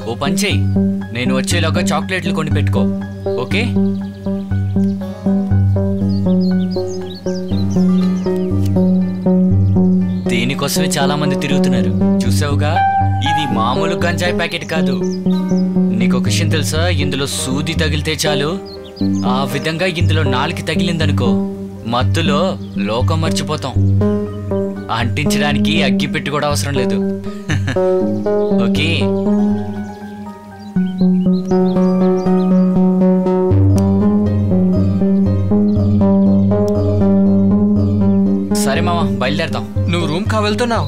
ఓ పని చెయ్యి, నేను వచ్చేలోగా చాక్లెట్లు కొని పెట్టుకో, ఓకే? దీనికోసమే చాలా మంది తిరుగుతున్నారు, చూసావుగా. ఇది మామూలు గంజాయి ప్యాకెట్ కాదు. నీకు ఒక విషయం తెలుసా, ఇందులో సూది తగిలితే చాలు, ఆ విధంగా ఇందులో నాలుగు తగిలిందనుకో, మత్తులో లోకం మర్చిపోతాం. అంటించడానికి అగ్గి పెట్టి కూడా అవసరం లేదు, ఓకే? సరే మామ, బయలుదేరతాం. నువ్వు రూమ్ కా వెళ్తున్నావు?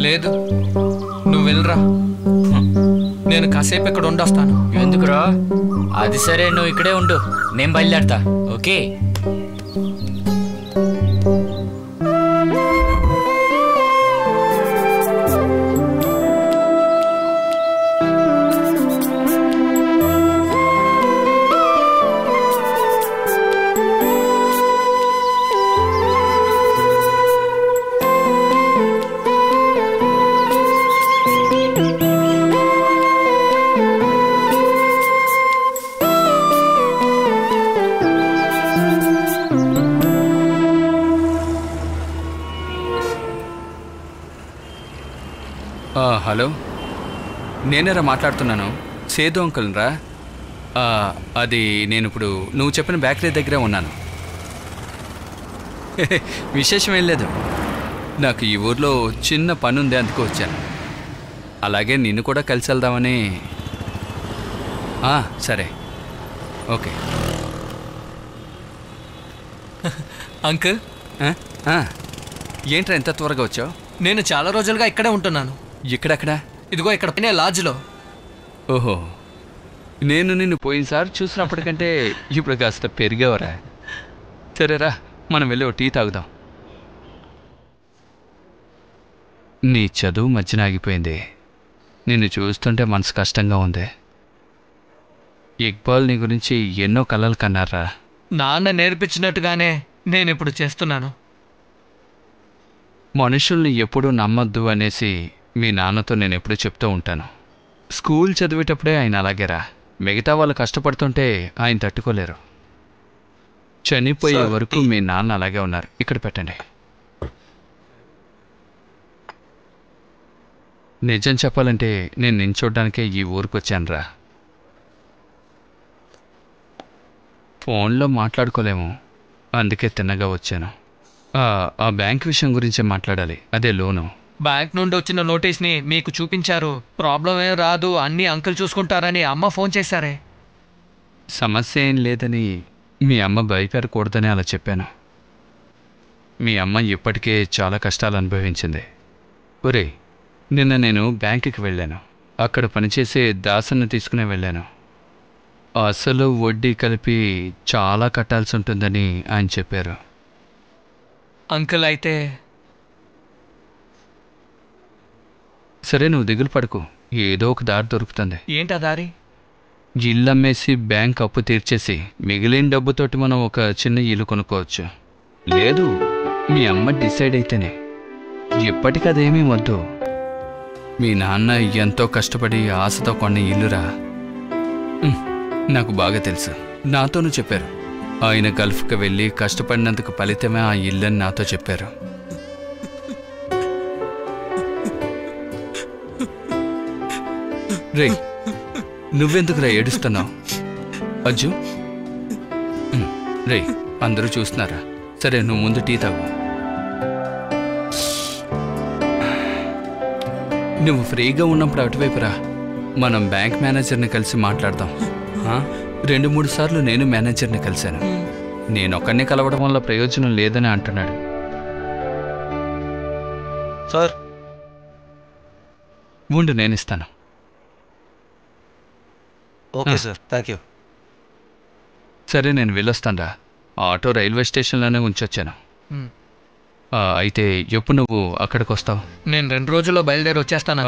లేదు, నువ్వు వెళ్ళరా. నేను కాసేపు ఇక్కడ ఉండొస్తాను. ఎందుకురా? అది సరే, నువ్వు ఇక్కడే ఉండు, నేను బయలుదేరతా, ఓకే? హలో, నేనేరా మాట్లాడుతున్నాను. సేదు అంకుల్ రా. అది నేను ఇప్పుడు నువ్వు చెప్పిన బేకరీ దగ్గరే ఉన్నాను. విశేషం ఏం లేదు, నాకు ఈ ఊర్లో చిన్న పని ఉంది, అందుకు వచ్చాను. అలాగే నిన్ను కూడా కలిసి వెళ్దామని. సరే, ఓకే. అంకుల్, ఏంట్రా ఎంత త్వరగా వచ్చావు? నేను చాలా రోజులుగా ఇక్కడే ఉంటున్నాను. ఇక్కడెక్కడా? ఇదిగో ఇక్కడ పైన లాడ్జ్లో. ఓహో, నేను నిన్ను పోయినసారి చూసినప్పటికంటే ఇప్పుడు కాస్త పెరిగావరా. సరేరా, మనం వెళ్ళి టీ తాగుదాం. నీ చదువు మధ్యన ఆగిపోయింది. నిన్ను చూస్తుంటే మనసు కష్టంగా ఉంది. ఇక్బాల్ నీ గురించి ఎన్నో కలలు కన్నారా. నాన్న నేర్పించినట్టుగానే నేను ఇప్పుడు చేస్తున్నాను. మనుషుల్ని ఎప్పుడూ నమ్మొద్దు అనేసి మీ నాన్నతో నేను ఎప్పుడూ చెప్తూ ఉంటాను. స్కూల్ చదివేటప్పుడే ఆయన అలాగేరా. మిగతా వాళ్ళు కష్టపడుతుంటే ఆయన తట్టుకోలేరు. చనిపోయే వరకు మీ నాన్న అలాగే ఉన్నారు. ఇక్కడ పెట్టండి. నిజం చెప్పాలంటే నేను నిన్ను చూడ్డానికే ఈ ఊరికి వచ్చానురా. ఫోన్లో మాట్లాడుకోలేము, అందుకే తిన్నగా వచ్చాను. ఆ బ్యాంక్ విషయం గురించే మాట్లాడాలి, అదే లోను. బ్యాంక్ నుండి వచ్చిన నోటీస్ని మీకు చూపించారు. ప్రాబ్లం ఏం రాదు, అన్నీ అంకుల్ చూసుకుంటారని అమ్మ ఫోన్ చేశారే. సమస్య ఏం లేదని మీ అమ్మ భయపెరకూడదని అలా చెప్పాను. మీ అమ్మ ఇప్పటికే చాలా కష్టాలు అనుభవించింది. ఒరే, నిన్న నేను బ్యాంకుకి వెళ్ళాను. అక్కడ పనిచేసే దాసన్ని తీసుకునే వెళ్ళాను. అసలు వడ్డీ కలిపి చాలా కట్టాల్సి ఉంటుందని ఆయన చెప్పారు. అంకుల్ అయితే సరే, నువ్వు దిగులు పడకు, ఏదో ఒక దారి దొరుకుతుంది. ఏంటా దారి? ఇల్లు అమ్మేసి బ్యాంక్ అప్పు తీర్చేసి మిగిలిన డబ్బుతోటి మనం ఒక చిన్న ఇల్లు కొనుక్కోవచ్చు. లేదు, మీ అమ్మ డిసైడ్ అయితేనే. ఎప్పటికదేమీ వద్దు. మీ నాన్న ఎంతో కష్టపడి ఆశతో కొన్న ఇల్లురా. నాకు బాగా తెలుసు, నాతోనూ చెప్పారు. ఆయన గల్ఫ్కి వెళ్ళి కష్టపడినందుకు ఫలితమే ఆ ఇల్లని నాతో చెప్పారు. రే, నువ్వెందుకురా ఏడుస్తున్నావు? అజ్జు, రే, అందరూ చూస్తున్నారా? సరే, నువ్వు ముందు టీ తాగు. నువ్వు ఫ్రీగా ఉన్నప్పుడు అటువైపురా, మనం బ్యాంక్ మేనేజర్ని కలిసి మాట్లాడదాం. 2-3 సార్లు నేను మేనేజర్ని కలిశాను. నేనొక్కడిని కలవడం వల్ల ప్రయోజనం లేదని అంటున్నాడు. సార్, ఉండు, నేను ఇస్తాను. Okay sir, thank you. సరే, నేను వెళ్ళొస్తానురా. Auto railway స్టేషన్లోనే ఉంచొచ్చాను. అయితే ఎప్పుడు నువ్వు అక్కడికి వస్తావు? నేను 2 రోజుల్లో బయలుదేరి వచ్చేస్తాను.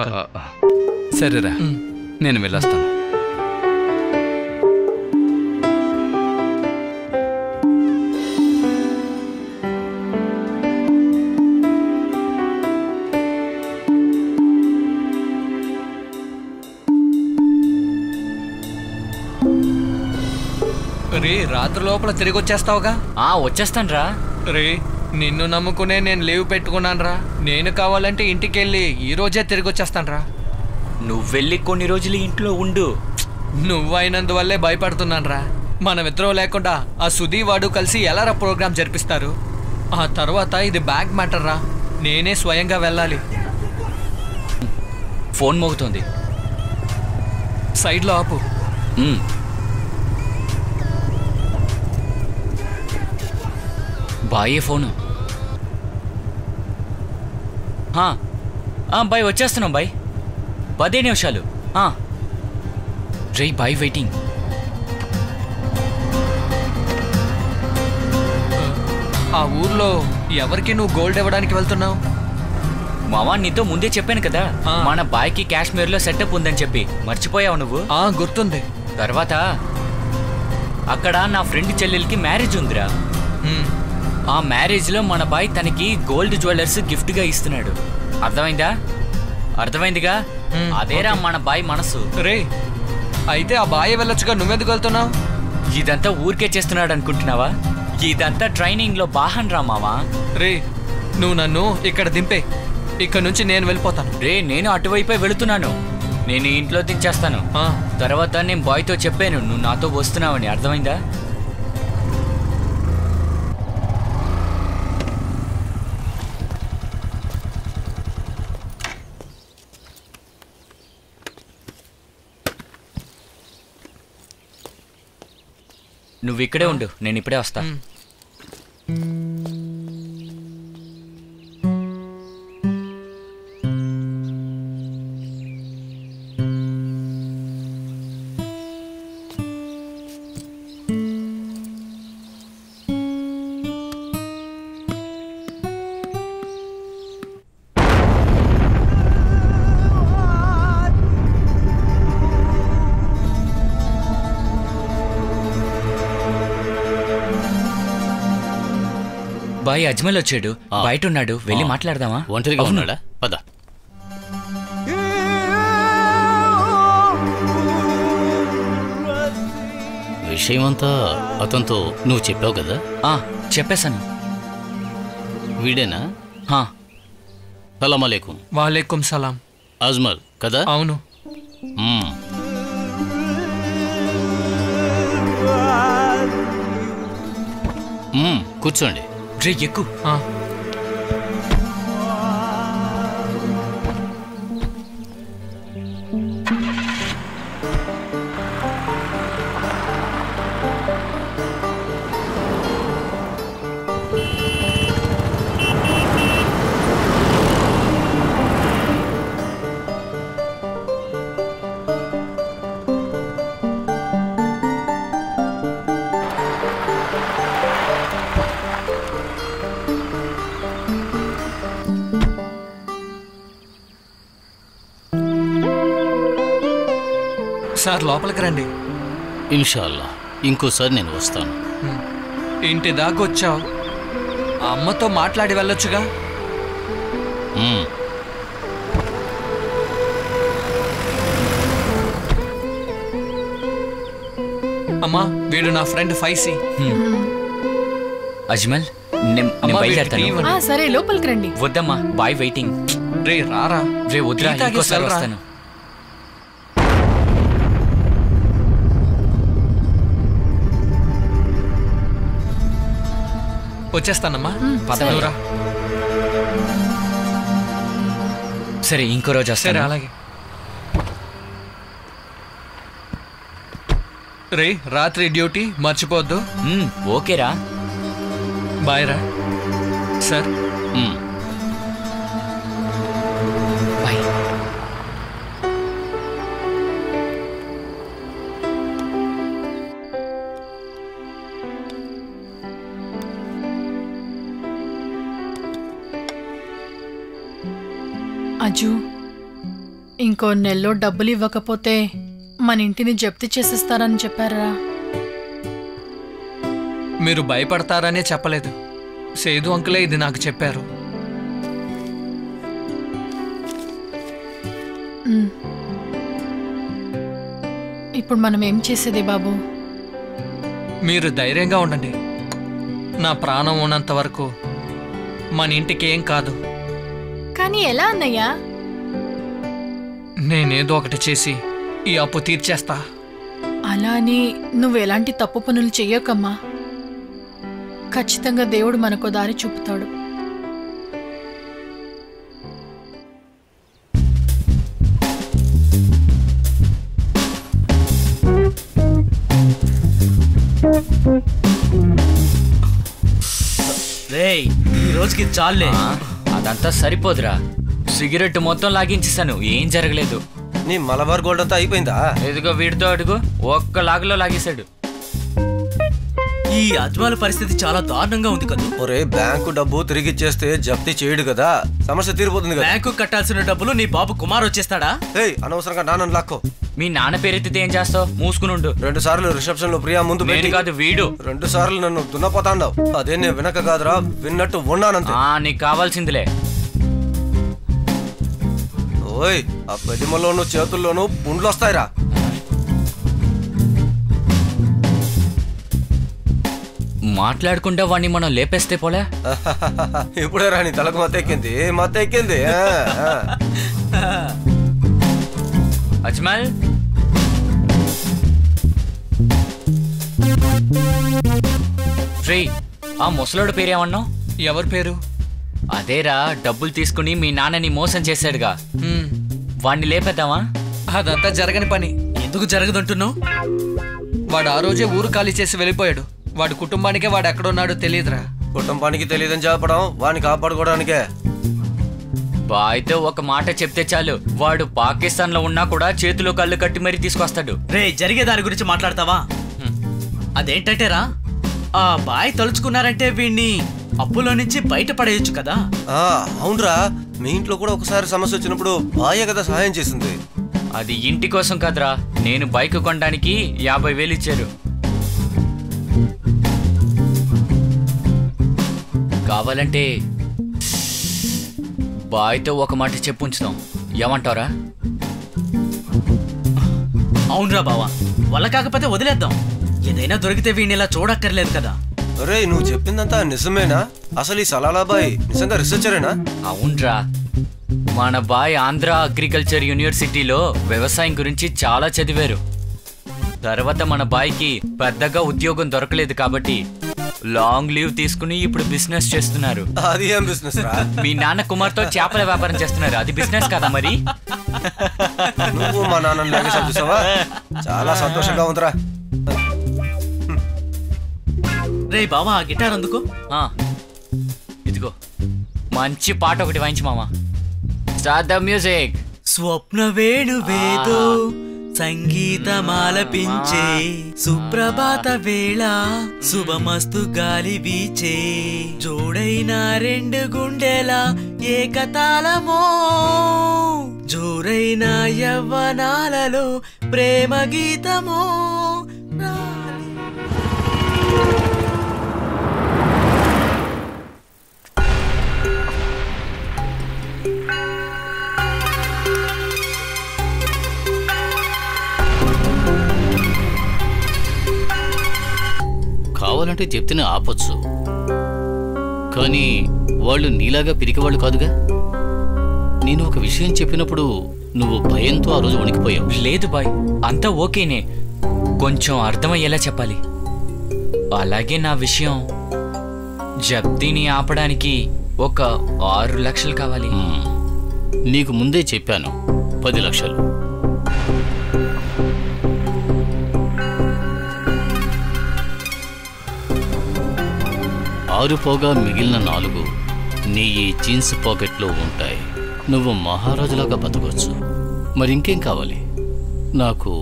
సరేరా, నేను వెళ్ళొస్తాను. రే, రాత్రి లోపల తిరిగి వచ్చేస్తావుగా? వచ్చేస్తాను రా. రే, నిన్ను నమ్ముకునే నేను లీవ్ పెట్టుకున్నాను రా. నేను కావాలంటే ఇంటికి వెళ్ళి ఈ రోజే తిరిగి వచ్చేస్తాను రా. నువ్వెళ్ళి కొన్ని రోజులు ఇంట్లో ఉండు. నువ్వైనందువల్లే భయపడుతున్నాను రా. మనమిద్దరం లేకుండా ఆ సుధీ వాడు కలిసి ఎలా రా ప్రోగ్రామ్ జరిపిస్తారు? ఆ తర్వాత ఇది బ్యాగ్ మ్యాటర్ రా. నేనే స్వయంగా వెళ్ళాలి. ఫోన్ మోగుతోంది. సైడ్లో ఆపు. బాయే ఫోను. బాయ్, వచ్చేస్తున్నాం బాయ్. 10 నిమిషాలు. రే బాయ్, వెయిటింగ్. ఆ ఊర్లో ఎవరికి నువ్వు గోల్డ్ ఇవ్వడానికి వెళ్తున్నావు? మావా, నీతో ముందే చెప్పాను కదా, మన బాయ్కి కాశ్మీర్లో సెటప్ ఉందని చెప్పి. మర్చిపోయావు నువ్వు? గుర్తుంది. తర్వాత అక్కడ నా ఫ్రెండ్ చెల్లెలకి మ్యారేజ్ ఉందిరా. ఆ మ్యారేజ్లో మన బాయ్ తనకి గోల్డ్ జ్యువెలర్స్ గిఫ్ట్గా ఇస్తున్నాడు. అర్థమైందిగా? అదేరా మన బాయ్ మనసు. రే, అయితే ఆ బాయ్ వెళ్ళొచ్చుగా, నువ్వెందుకు వెళ్తున్నావు? ఇదంతా ఊరికే చేస్తున్నాడు అనుకుంటున్నావా? ఇదంతా ట్రైనింగ్లో బాహన్ రా మావా. రే, నువ్వు నన్ను ఇక్కడ దింపే. ఇక్కడ నుంచి నేను వెళ్ళిపోతాను. రే, నేను అటువైపే వెళుతున్నాను. నేను ఇంట్లో దించేస్తాను. తర్వాత నేను బాయ్తో చెప్పాను నువ్వు నాతో వస్తున్నావని. అర్థమైందా? నువ్వు ఇక్కడే ఉండు, నేను ఇప్పుడే వస్తా. బాయ్ అజ్మల్ వచ్చాడు, బయట ఉన్నాడు. వెళ్ళి మాట్లాడదామా? ఒంటరిగా ఉన్నాడా? పద. విషయమంతా అతనితో నువ్వు చెప్పావు కదా? చెప్పేశాను. వీడేనా? సలాం అలైకుం. వాలేకుం సలాం. అజ్మల్ కదా? అవును. కూర్చోండి. రే, ఎక్కు. సార్, లోపలికి రండి. ఇన్షాల్లా ఇంకోసారి నేను వస్తాను. ఇంటి దాకా వచ్చావు, అమ్మతో మాట్లాడి వెళ్ళొచ్చుగా. అమ్మా, వీడు నా ఫ్రెండ్ ఫైసీ. అజ్మల్, నేను బయలుదేరుతాను. సరే, లోపలికి రండి. వద్దమ్మా, బాయ్ వెయిటింగ్. రే రారా. రే వద్దురా, ఇంకోసారి వస్తాను. వచ్చేస్తానమ్మా, పదవురా. సరే, ఇంకో రోజు వస్తాను. అలాగే. రే, రాత్రి డ్యూటీ మర్చిపోద్దు. ఓకేరా, బాయ్ రా. Sir, bye. అజు, ఇంకో నెలలో డబ్బులు ఇవ్వకపోతే మన ఇంటిని జప్తు చేసేస్తారని చెప్పారా? మీరు భయపడతారనే చెప్పలేదు. సేదు అంకులే ఇది నాకు చెప్పారు. ఇప్పుడు మనం ఏం చేసేది బాబు? మీరు ధైర్యంగా ఉండండి. నా ప్రాణం ఉన్నంత వరకు మన ఇంటికి ఏం కాదు. కానీ ఎలా అన్నయ్యా? నేనేదో ఒకటి చేసి ఈ అప్పు తీర్చేస్తా. అలా అని నువ్వు ఎలాంటి తప్పు పనులు చెయ్యకమ్మా. ఖచ్చితంగా దేవుడు మనకు దారి చూపుతాడు. రేయ్, ఈ రోజుకి చాలే. అదంతా సరిపోదురా. సిగరెట్ మొత్తం లాగించేసాను, ఏం జరగలేదు. నీ మలబార్ గోల్డ్ అంతా అయిపోయిందా? ఎదుగో వీడితో అడుగు, ఒక్క లాగులో లాగేశాడు. ఈ అజ్మల్ పరిస్థితి చాలా దారుణంగా ఉంది కదా. ఒరే, బ్యాంకు డబ్బు తిరిగి ఇచ్చేస్తే జప్తి చేయడు కదా, సమస్య తీరిపోతుంది కదా. బ్యాంకు కట్టాల్సిన డబ్బులు నీ బాబు కుమార్ వచ్చేస్తాడా? ఏయ్, అనవసరంగా నాన్న లాక్కో. మీ నాన్న పేరెత్తితే ఏం చేస్తావు? మూసుకునుండు. 2 సార్లు రిసెప్షన్ లో ప్రియా ముందు నేను కాదు, వీడు 2 సార్లు నన్ను దున్నపోతాండావు. అదే నేను వినక కాదురా, విన్నట్టు ఉన్నానంతే. నీకు కావాల్సిందిలే. ఓయ్, ఆ పెదిమలోను చేతుల్లోనూ పుండ్లు వస్తాయిరా. మాట్లాడకుండా వాడిని మనం లేపేస్తే పోలే. ఇప్పుడే రాని తలకు మత్తెక్కింది. అజ్మల్, రే, ఆ ముసలోడు పేరేమన్నావు? ఎవరి పేరు? అదేరా, డబ్బులు తీసుకుని మీ నాన్నని మోసం చేశాడుగా, వాణ్ణి లేపేద్దామా? అదంతా జరగని పని. ఎందుకు జరగదంటున్నావు? వాడు ఆ రోజే ఊరు ఖాళీ చేసి వెళ్ళిపోయాడు. వాడి కుటుంబానికే వాడు ఎక్కడున్నాడో తెలియదురా. కుటుంబానికి తెలియదని చెప్పడం వాడిని కాపాడుకోవడానికే. బాయ్తో ఒక మాట చెప్తే చాలు, వాడు పాకిస్తాన్ లో ఉన్నా కూడా చేతిలో కళ్ళు కట్టి మరీ తీసుకొస్తాడు. రే, జరిగే దాని గురించి మాట్లాడతావా? అదేంటంటే రా, ఆ బాయ్ తలుచుకున్నారంటే వీణ్ణి అప్పులో నుంచి బయటపడేయచ్చు కదా. అవునరా, మీ ఇంట్లో కూడా ఒకసారి సమస్య వచ్చినప్పుడు బాయే కదా సహాయం చేసింది. అది ఇంటి కోసం కదరా, నేను బైక్ కొనడానికి 50,000 ఇచ్చారు. కావాలంటే బాయ్తో ఒక మాట చెప్పుంచుతాం, ఏమంటారా? అవునరా బావా, వల్ల కాకపోతే వదిలేద్దాం. ఏదైనా దొరికితే వీణ్ణి ఇలా చూడక్కర్లేదు కదా. అరే, నువ్వు చెప్పిందంతా నిజమేనా? అసలు ఈ సలాలాబాయ్ నిజంగా రీసెర్చరేనా? అవునరా, మన బాయ్ ఆంధ్ర అగ్రికల్చర్ యూనివర్సిటీలో వ్యవసాయం గురించి చాలా చదివారు. తర్వాత మన బాయ్కి పెద్దగా ఉద్యోగం దొరకలేదు కాబట్టి లాంగ్ లీవ్ తీసుకుని ఇప్పుడు బిజినెస్ చేస్తున్నారు. అది ఏం బిజినెస్ రా? మీ నాన్న కుమార్తో చేపల వ్యాపారం చేస్తున్నారు. అది బిజినెస్ కదా మరి? నువ్వు మా నాన్న లాగే చూసావా? చాలా సంతోషంగా ఉందిరా. రే బావా, ఆ గిటార్ అందుకో. ఇదిగో, మంచి పాట ఒకటి వాయించు మామా. Start the music. స్వప్న వేణువేదో సంగీతమాలపించే, సుప్రభాత వేళ శుభమస్తు గాలి వీచే, జోడైన 2 గుండెల ఏకతాళమో, జోరైన యవ్వనాలలో ప్రేమ గీతమో. కావాలంటే చెప్తేనే ఆపొచ్చు, కానీ వాళ్ళు నీలాగా పిరికివాళ్ళు కాదుగా. నేను ఒక విషయం చెప్పినప్పుడు నువ్వు భయంతో ఆ రోజు వణికిపోయావు. లేదు బాయ్, అంతా ఓకేనే, కొంచెం అర్థమయ్యేలా చెప్పాలి. అలాగే నా విషయం జప్తిని ఆపడానికి ఒక 6 లక్షలు కావాలి. నీకు ముందే చెప్పాను 10 లక్షలు. ఆరు పోగా మిగిలిన 4 నీ ఈ జీన్స్ పాకెట్లో ఉంటాయి. నువ్వు మహారాజులాగా బతకొచ్చు. మరి ఇంకేం కావాలి? నాకు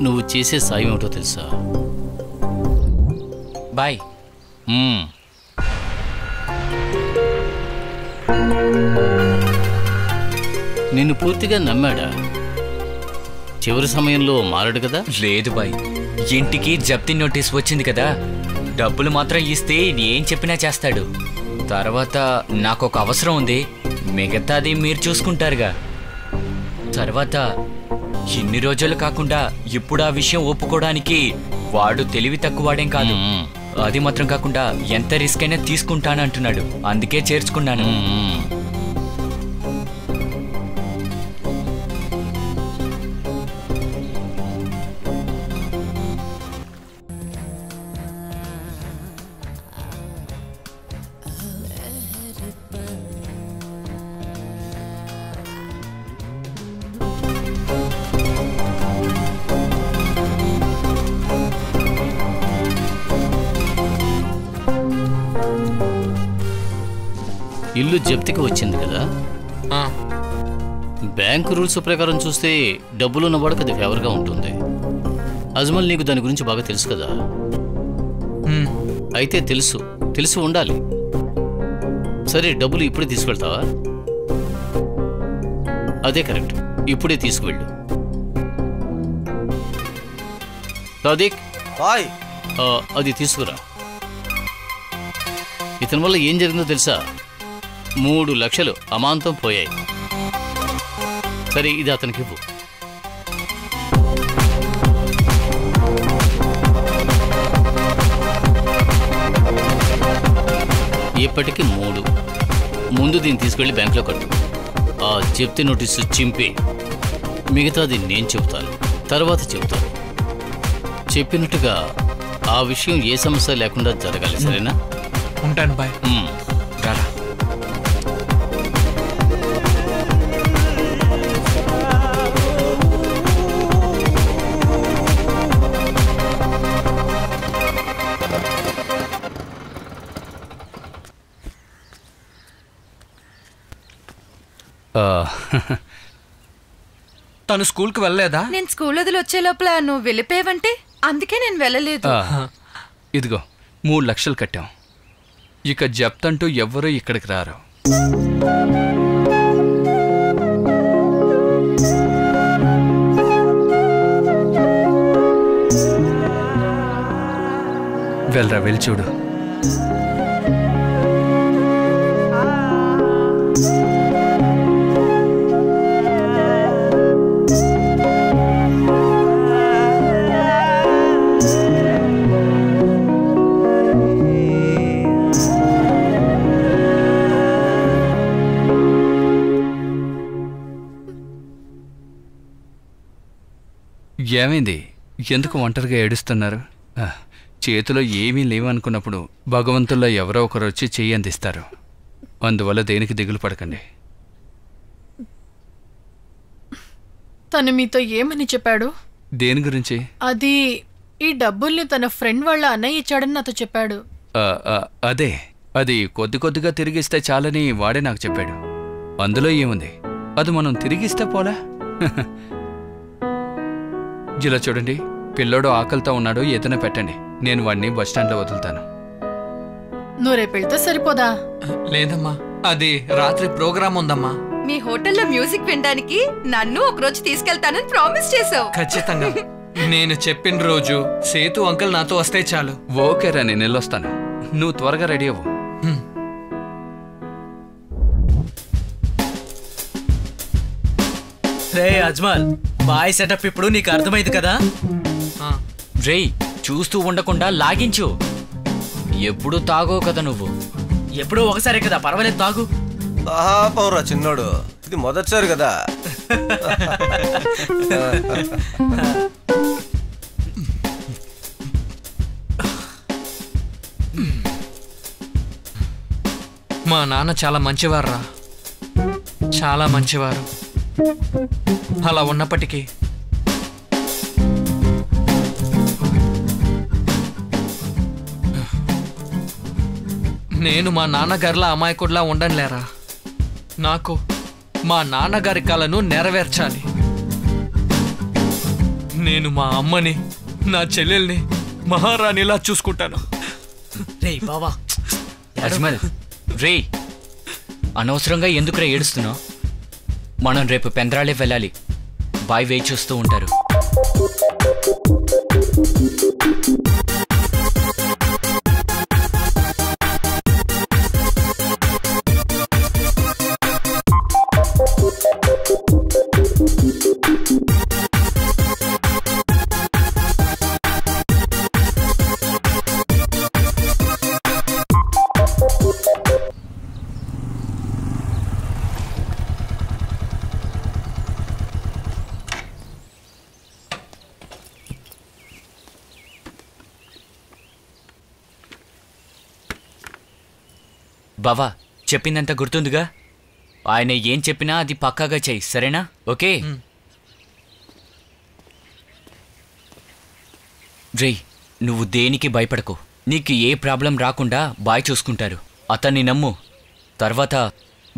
నువ్వు చేసే సాయం ఏమిటో తెలుసా? బాయ్. నిన్ను పూర్తిగా నమ్మాడా? చివరి సమయంలో మారాడు కదా? లేదు బాయ్, ఇంటికి జప్తి నోటీస్ వచ్చింది కదా, డబ్బులు మాత్రం ఇస్తే ఏం చెప్పినా చేస్తాడు. తర్వాత నాకు ఒక అవసరం ఉంది, మిగతాది మీరు చూసుకుంటారుగా. తర్వాత ఇన్ని రోజులు కాకుండా ఇప్పుడు ఆ విషయం ఒప్పుకోవడానికి వాడు తెలివి తక్కువవాడేం కాదు. అది మాత్రం కాకుండా ఎంత రిస్క్ అయినా తీసుకుంటానంటున్నాడు, అందుకే చేర్చుకున్నాను. ఇల్లు జప్తికి వచ్చింది కదా, బ్యాంకు రూల్స్ ప్రకారం చూస్తే డబ్బులున్న వాడికి అది ఫేవర్గా ఉంటుంది. అజ్మల్, నీకు దాని గురించి బాగా తెలుసు కదా? అయితే తెలిసి ఉండాలి. సరే, డబ్బులు ఇప్పుడే తీసుకెళ్తావా? అదే కరెక్ట్, ఇప్పుడే తీసుకువెళ్ళు. సాదిక్, అది తీసుకురా. ఇతని వల్ల ఏం జరిగిందో తెలుసా? 3 లక్షలు అమాంతం పోయాయి. సరే, ఇది అతనికి ఇవ్వు. ఇప్పటికి 3. ముందు దీన్ని తీసుకెళ్లి బ్యాంకులో కట్టు. ఆ జప్తి నోటీసు చింపి మిగతాది నేను చెబుతాను, తర్వాత చెబుతాను. చెప్పినట్టుగా ఆ విషయం ఏ సమస్య లేకుండా జరగాలి, సరేనా? ఉంటాను బాయ్. రారా. తను స్కూల్కి వెళ్ళలేదా? నేను స్కూల్ వదిలి వచ్చే లోపల నువ్వు వెళ్ళిపోయావంటే అందుకే నేను వెళ్ళలేదు. ఇదిగో 3 లక్షలు కట్టాం. ఇక జప్తంటూ ఎవ్వరూ ఇక్కడికి రారు. వెళ్ళరా, వెళ్ళి చూడు. ఏమైంది? ఎందుకు ఒంటరిగా ఏడుస్తున్నారు? చేతిలో ఏమీ లేవనుకున్నప్పుడు భగవంతుల్లో ఎవరో ఒకరు వచ్చి చెయ్యి అందిస్తారు. అందువల్ల దేనికి దిగులు పడకండి. తను మీతో ఏమని చెప్పాడు? దేని గురించి? అది ఈ డబ్బుల్ని తన ఫ్రెండ్ వాళ్ళ అన్నయ్య ఇచ్చాడని నాతో చెప్పాడు. అదే, అది కొద్ది కొద్దిగా తిరిగిస్తే చాలని వాడే నాకు చెప్పాడు. అందులో ఏముంది, అది మనం తిరిగిస్తే పోలా. ఇలా చూడండి, పిల్లోడు ఆకలితో ఉన్నాడు, ఏదైనా పెట్టండి. నేను వాడిని బస్టాండ్లో వదులుతాను. నువ్వు రేపు వెళ్తే సరిపోదా? లేదమ్మా, అది రాత్రి ప్రోగ్రామ్ ఉందమ్మా. మీ హోటల్లో మ్యూజిక్ వినడానికి నన్ను ఒకరోజు తీసుకెళ్తానని ప్రామిస్ చేసావు. ఖచ్చితంగా. నేను చెప్పిన రోజు సేతు అంకుల్ నాతో వస్తే చాలు. ఓకేరా, నేను వెళ్ళొస్తాను. నువ్వు త్వరగా రెడీ అవ్వు. రే అజ్మల్, బాయ్ సెటప్ ఇప్పుడు నీకు అర్థమైంది కదా? రేయ్, చూస్తూ ఉండకుండా లాగించు. ఎప్పుడు తాగో కదా నువ్వు. ఎప్పుడూ ఒకసారి కదా, పర్వాలేదు తాగు. పౌరా చిన్నోడు, ఇది మొదటిసారి కదా. మా నాన్న చాలా మంచివారురా, చాలా మంచివారు. అలా ఉన్నప్పటికీ నేను మా నాన్నగారిలా అమాయకుడిలా ఉండనులేరా. నాకు మా నాన్నగారి కలను నెరవేర్చాలి. నేను మా అమ్మని, నా చెల్లెల్ని మహారాణిలా చూసుకుంటాను. రే బావా. అజ్మల్, రే అనవసరంగా ఎందుకురా ఏడుస్తున్నావు? మనం రేపు పెందరాళే వెళ్ళాలి. బాయ్ వెయిట్ చూస్తూ ఉంటారు. బావా, చెప్పిందంతా గుర్తుందిగా? ఆయన ఏం చెప్పినా అది పక్కాగా చెయ్యి, సరేనా? ఓకే రేయ్, నువ్వు దేనికి భయపడకు. నీకు ఏ ప్రాబ్లం రాకుండా బాయ్ చూసుకుంటారు. అతన్ని నమ్ము. తర్వాత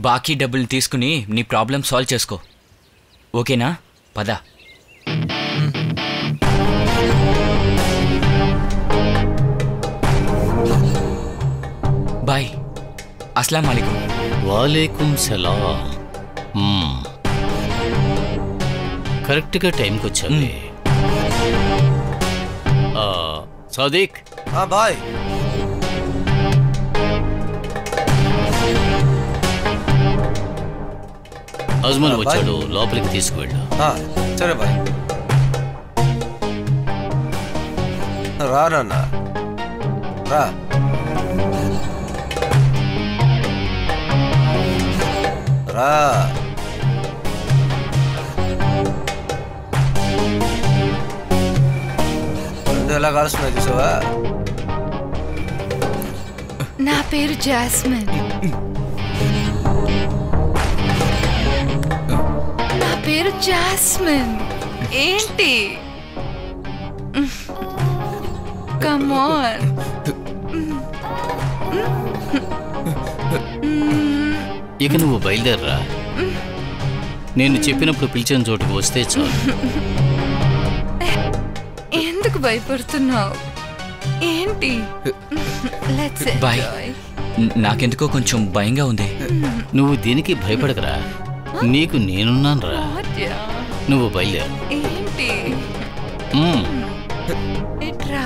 బాకీ డబ్బులు తీసుకుని నీ ప్రాబ్లం సాల్వ్ చేసుకో. ఓకేనా? పద. బాయ్. అస్సలాం వాలేకుం. వాలేకుం సలాం. కరెక్ట్గా టైంకి వచ్చావే. సాదిక్. బాయ్. అజ్మల్ వచ్చాడు, లోపలికి తీసుకువెళ్ళు. సరే బాయ్. రా నాన్న, రా. రా. ఎలా కాలుస్తున్నాయి చూసావా? నా పేరు జాస్మిన్. నా పేరు జాస్మిన్. ఏంటి? Come on. ఇక నువ్వు బయలుదేరరా. నేను చెప్పినప్పుడు పిలిచిన చోటుకు వస్తే చాలు. ఎందుకు భయపడుతున్నావు? ఏంటి? బాయ్. నాకెందుకో కొంచెం భయంగా ఉంది. నువ్వు దీనికి భయపడకరా, నీకు నేనున్నాను రా. నువ్వు బయలుదేరు. ఏంటి? ఎట్రా?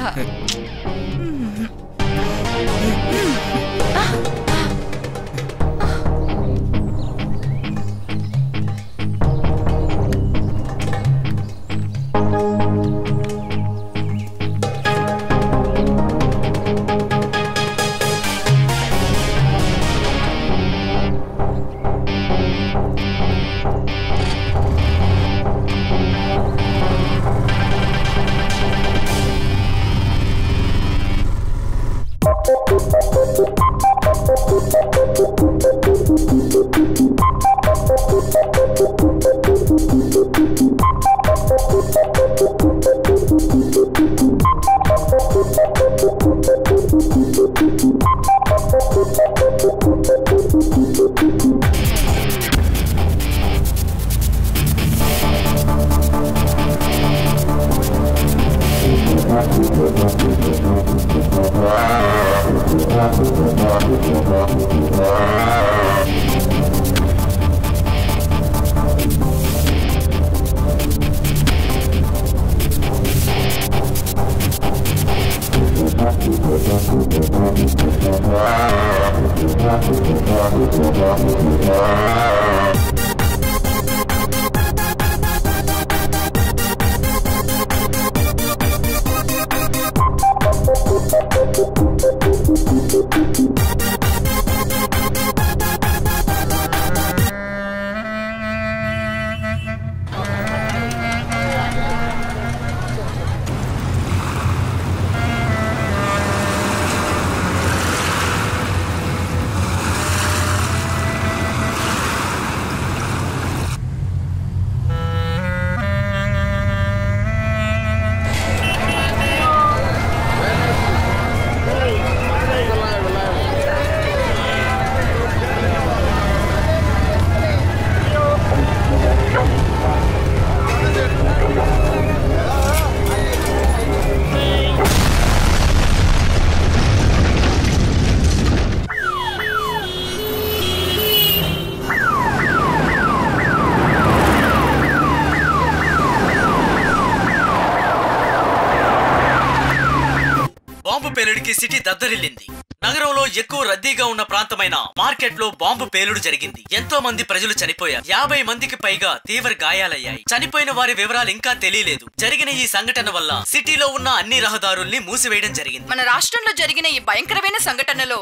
పేలుడికి సిటీ దద్దరిల్లింది. నగరంలో ఎక్కువ రద్దీగా ఉన్న ప్రాంతమైన మార్కెట్ లో బాంబు పేలుడు జరిగింది. ఎంతో మంది ప్రజలు చనిపోయారు. 50 మందికి పైగా తీవ్ర గాయాలయ్యాయి. చనిపోయిన వారి వివరాలు ఇంకా తెలియలేదు. జరిగిన ఈ సంఘటన వల్ల సిటీలో ఉన్న అన్ని రహదారుల్ని మూసివేయడం జరిగింది. మన రాష్ట్రంలో జరిగిన ఈ భయంకరమైన సంఘటనలో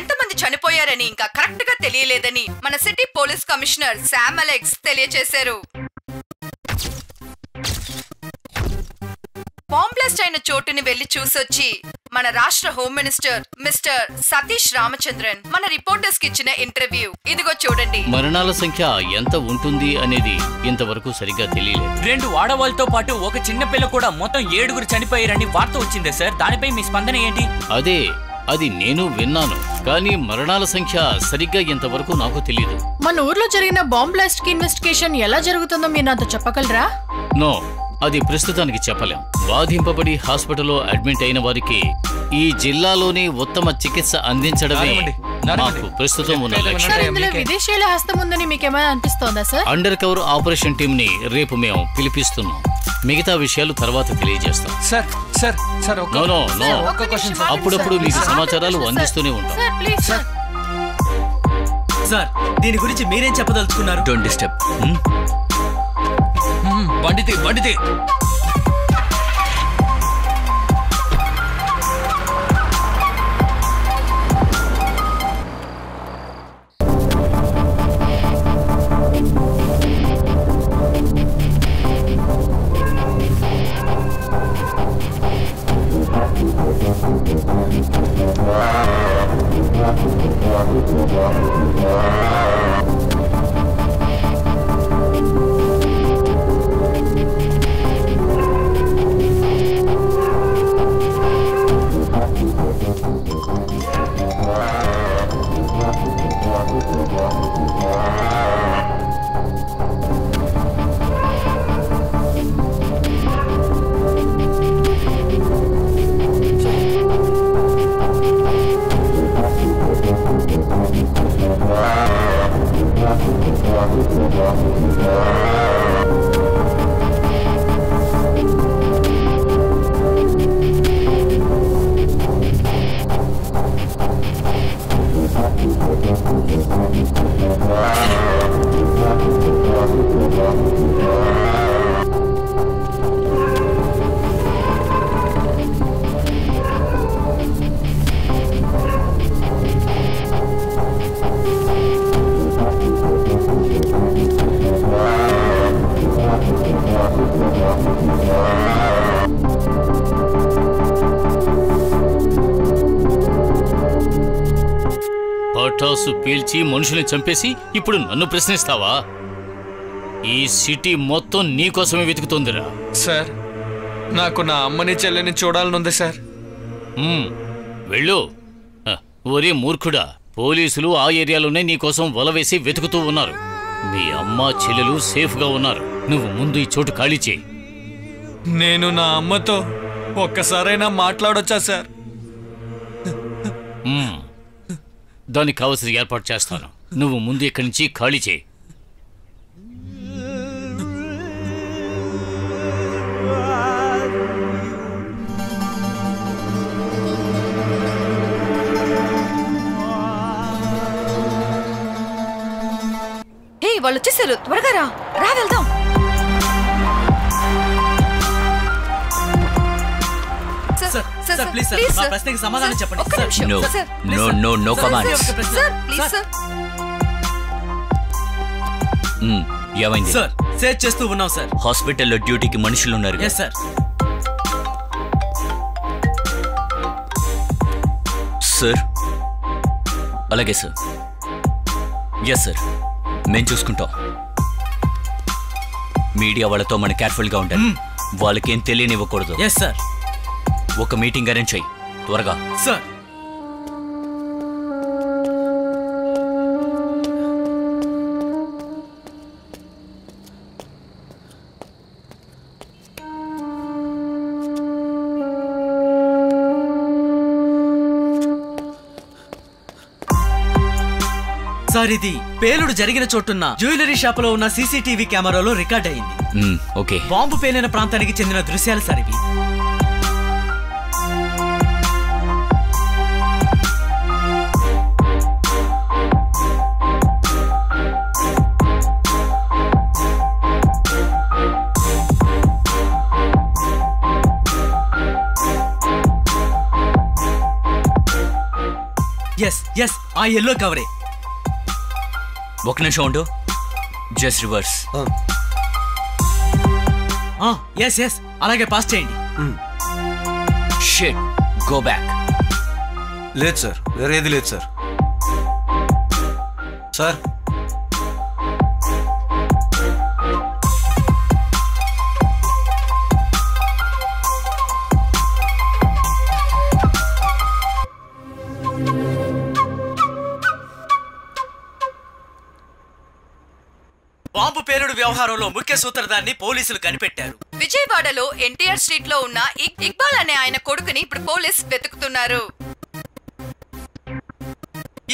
ఎంతమంది చనిపోయారని ఇంకా కరెక్ట్ గా తెలియలేదని మన city police commissioner Sam Alex తెలియజేశారు. బాంబ్ బ్లాస్ట్ అయిన చోటుని వెళ్లి చూసొచ్చి మన రాష్ట్ర home minister mister Satish Ramachandran మన రిపోర్టర్స్ కి ఇచ్చిన ఇంటర్వ్యూ ఇదిగో చూడండి. మరణాల సంఖ్య ఎంత ఉంటుంది అనేది ఇంతవరకు సరిగ్గా తెలియలేదు. 2 ఆడవాళ్ళతో పాటు ఒక చిన్న పిల్ల కూడా మొత్తం 7 చనిపోయారని వార్త వచ్చిందే సార్. దానిపై మీ స్పందన ఏంటి? అది నేను విన్నాను, కానీ మరణాల సంఖ్య సరిగ్గా ఇంతవరకు నాకు తెలియదు. మన ఊర్లో జరిగిన బాంబ్ బ్లాస్ట్ కి ఇన్వెస్టిగేషన్ ఎలా జరుగుతుందో మీరు నాతో చెప్పగలరా? నో, అది ప్రస్తుతానికి చెప్పలేం. బాధింపబడి హాస్పిటల్లో అడ్మిట్ అయిన వారికి ఈ జిల్లాలోనే ఉత్తమ చికిత్స అందించడమే మాకు ప్రస్తుతం ఉన్న లక్ష్యం. విదేశీయుల హస్తం ఉందని మీకేమైనా అనిపిస్తోందా sir? Undercover operation team ని రేపు మేము పిలిపిస్తున్నాం. మిగతా విషయాలు తర్వాత తెలియజేస్తాం. అప్పుడప్పుడు మీకు సమాచారాలు అందిస్తూనే ఉంటాం. సార్, దీని గురించి మీరేం చెప్పదలుచుకున్నారు? Don't disturb. బండితే పటాసు పేల్చి మనుషుల్ని చంపేసి ఇప్పుడు నన్ను ప్రశ్నిస్తావా? ఈ సిటీ మొత్తం నీకోసమే వెతుకుతోందిరా. సార్, నాకు నా అమ్మని చెల్లిని చూడాలనుంది సార్. వెళ్ళు. ఒరే మూర్ఖుడా, పోలీసులు ఆ ఏరియాలోనే నీకోసం వలవేసి వెతుకుతూ ఉన్నారు. మీ అమ్మ చెల్లెలు సేఫ్గా ఉన్నారు. నువ్వు ముందు ఈ చోటు ఖాళీ చేయి. నేను నా అమ్మతో ఒక్కసారైనా మాట్లాడొచ్చా సార్? దానికి కావలసిన ఏర్పాటు చేస్తాను. నువ్వు ముందు ఇక్కడి నుంచి ఖాళీ చేయి. వాళ్ళు వచ్చేసారు. త్వరగా రా వెళ్దాం. సమాధానం చెప్పండి. సార్, సేవ్ చేస్తూ ఉన్నాం సార్. హాస్పిటల్లో డ్యూటీకి మనుషులు ఉన్నారు సార్. సార్, అలాగే సార్. ఎస్ సార్, మేము చూసుకుంటాం. మీడియా వాళ్ళతో మనం కేర్ఫుల్గా ఉండాలి. వాళ్ళకేం తెలియనివ్వకూడదు. Yes sir. ఒక మీటింగ్ అరేంజ్ చెయ్యి త్వరగా. సార్. సార్, ఇది పేలుడు జరిగిన చోటున్న జ్యువెలరీ షాప్ లో ఉన్న సీసీటీవీ కెమెరాలో రికార్డ్ అయింది. ఓకే. బాంబు పేలిన ప్రాంతానికి చెందిన దృశ్యాలు సార్ ఇవి. ఎస్ ఆ ఎల్లో కవరే. ఒక నిమిషం ఉండు, జస్ట్ రివర్స్. ఎస్ ఎస్ అలాగే పాస్ చేయండి. Shit, go back. లేదు సార్, వేరేది లేదు సార్. సార్ బాంబు పేలుడు వ్యవహారంలో ముఖ్య సూత్రధారిని పోలీసులు కనిపెట్టారు. విజయవాడలో ఎన్టీఆర్ స్ట్రీట్ లో ఉన్న ఇక్బాల్ అనే ఆయన కొడుకుని ఇప్పుడు పోలీస్ వెతుకుతున్నారు.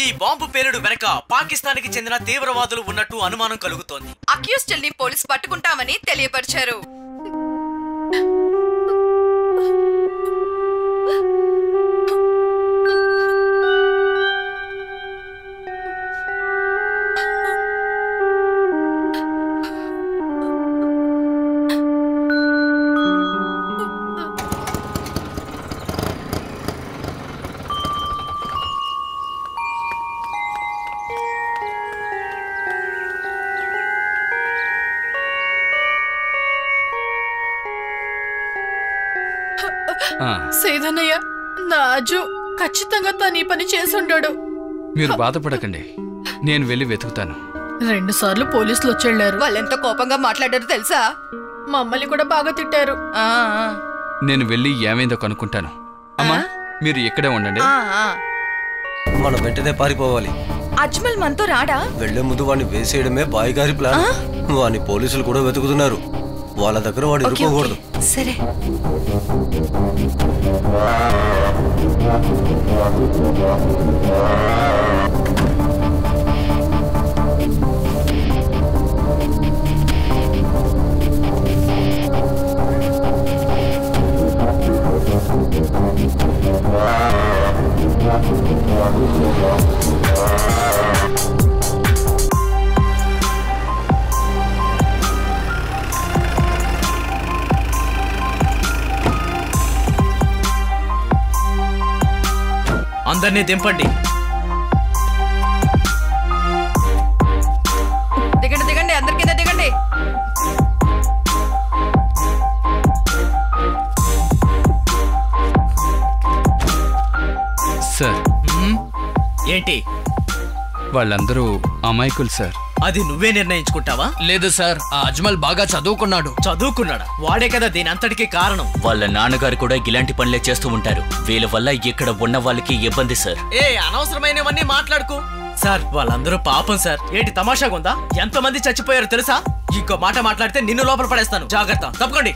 ఈ బాంబు పేలుడు వెనక పాకిస్తాన్ కి చెందిన తీవ్రవాదులు ఉన్నట్టు అనుమానం కలుగుతోంది. అక్యూస్డ్ ని పోలీస్ పట్టుకుంటామని తెలియపరిచారు. సేదన్నయ్య, నా అజు ఖచ్చితంగా తను ఈ పని చేసుండాడు. మీరు బాధపడకండి, నేను వెళ్ళి వెతుకుతాను. 2 సార్లు పోలీసులు వచ్చేళ్లారు. వాళ్ళెంత కోపంగా మాట్లాడారు తెలుసా? మమ్మల్ని కూడా బాగా తిట్టారు. నేను వెళ్ళి ఏమైందో కనుక్కుంటాను. అమ్మా మీరు ఇక్కడే ఉండండి. మనం వెంటనే పారిపోవాలి. అజ్మల్ మనతో రాడా? వెళ్లే ముందు వాడిని వేసేయడమే బాయ్ గారి ప్లాన్. వాడిని పోలీసులు కూడా వెతుకుతున్నారు. వాళ్ళ దగ్గర వాడు ఇరుకోకూడదు. సరే. అందరినీ దింపండి. దిగండి దిగండి, అందరి కింద దిగండి. సార్ ఏంటి? వాళ్ళందరూ అమాయకులు సార్. అది నువ్వే నిర్ణయించుకుంటావా? లేదు సార్, ఆ అజ్మల్ బాగా చదువుకున్నాడు. చదువుకున్నాడా? వాడే కదా దీని అంతటికి కారణం. వాళ్ళ నాన్నగారు కూడా ఇలాంటి పనులే చేస్తూ ఉంటారు. వీళ్ళ వల్ల ఇక్కడ ఉన్న వాళ్ళకి ఇబ్బంది సార్. అనవసరమైనవన్నీ మాట్లాడుకో. సార్ వాళ్ళందరూ పాపం సార్. ఏంటి తమాషాగా ఉందా? ఎంతమంది చచ్చిపోయారు తెలుసా? ఇంకో మాట మాట్లాడితే నిన్ను లోపల పడేస్తాను. జాగ్రత్త, తప్పకండి.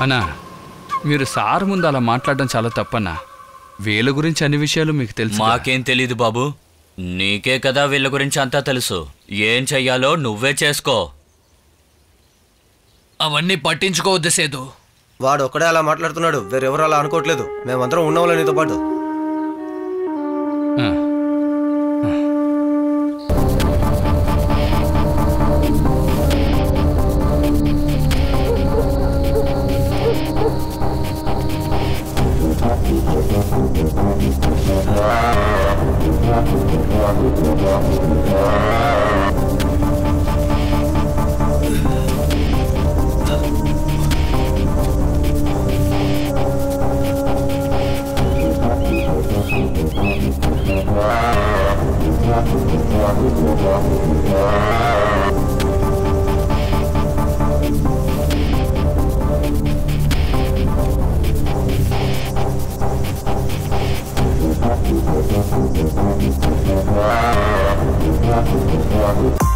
అన్నా, మీరు సార్ ముందు అలా మాట్లాడడం చాలా తప్పన్నా. వీళ్ళ గురించి అన్ని విషయాలు మీకు తెలుసు. మాకేం తెలీదు బాబు, నీకే కదా వీళ్ళ గురించి అంతా తెలుసు. ఏం చెయ్యాలో నువ్వే చేసుకో. అవన్నీ పట్టించుకోవద్దు సేదు. వాడు ఒక్కడే అలా మాట్లాడుతున్నాడు, వేరెవరు అలా అనుకోవట్లేదు. మేమందరం ఉన్నాంలే నీతో పాటు.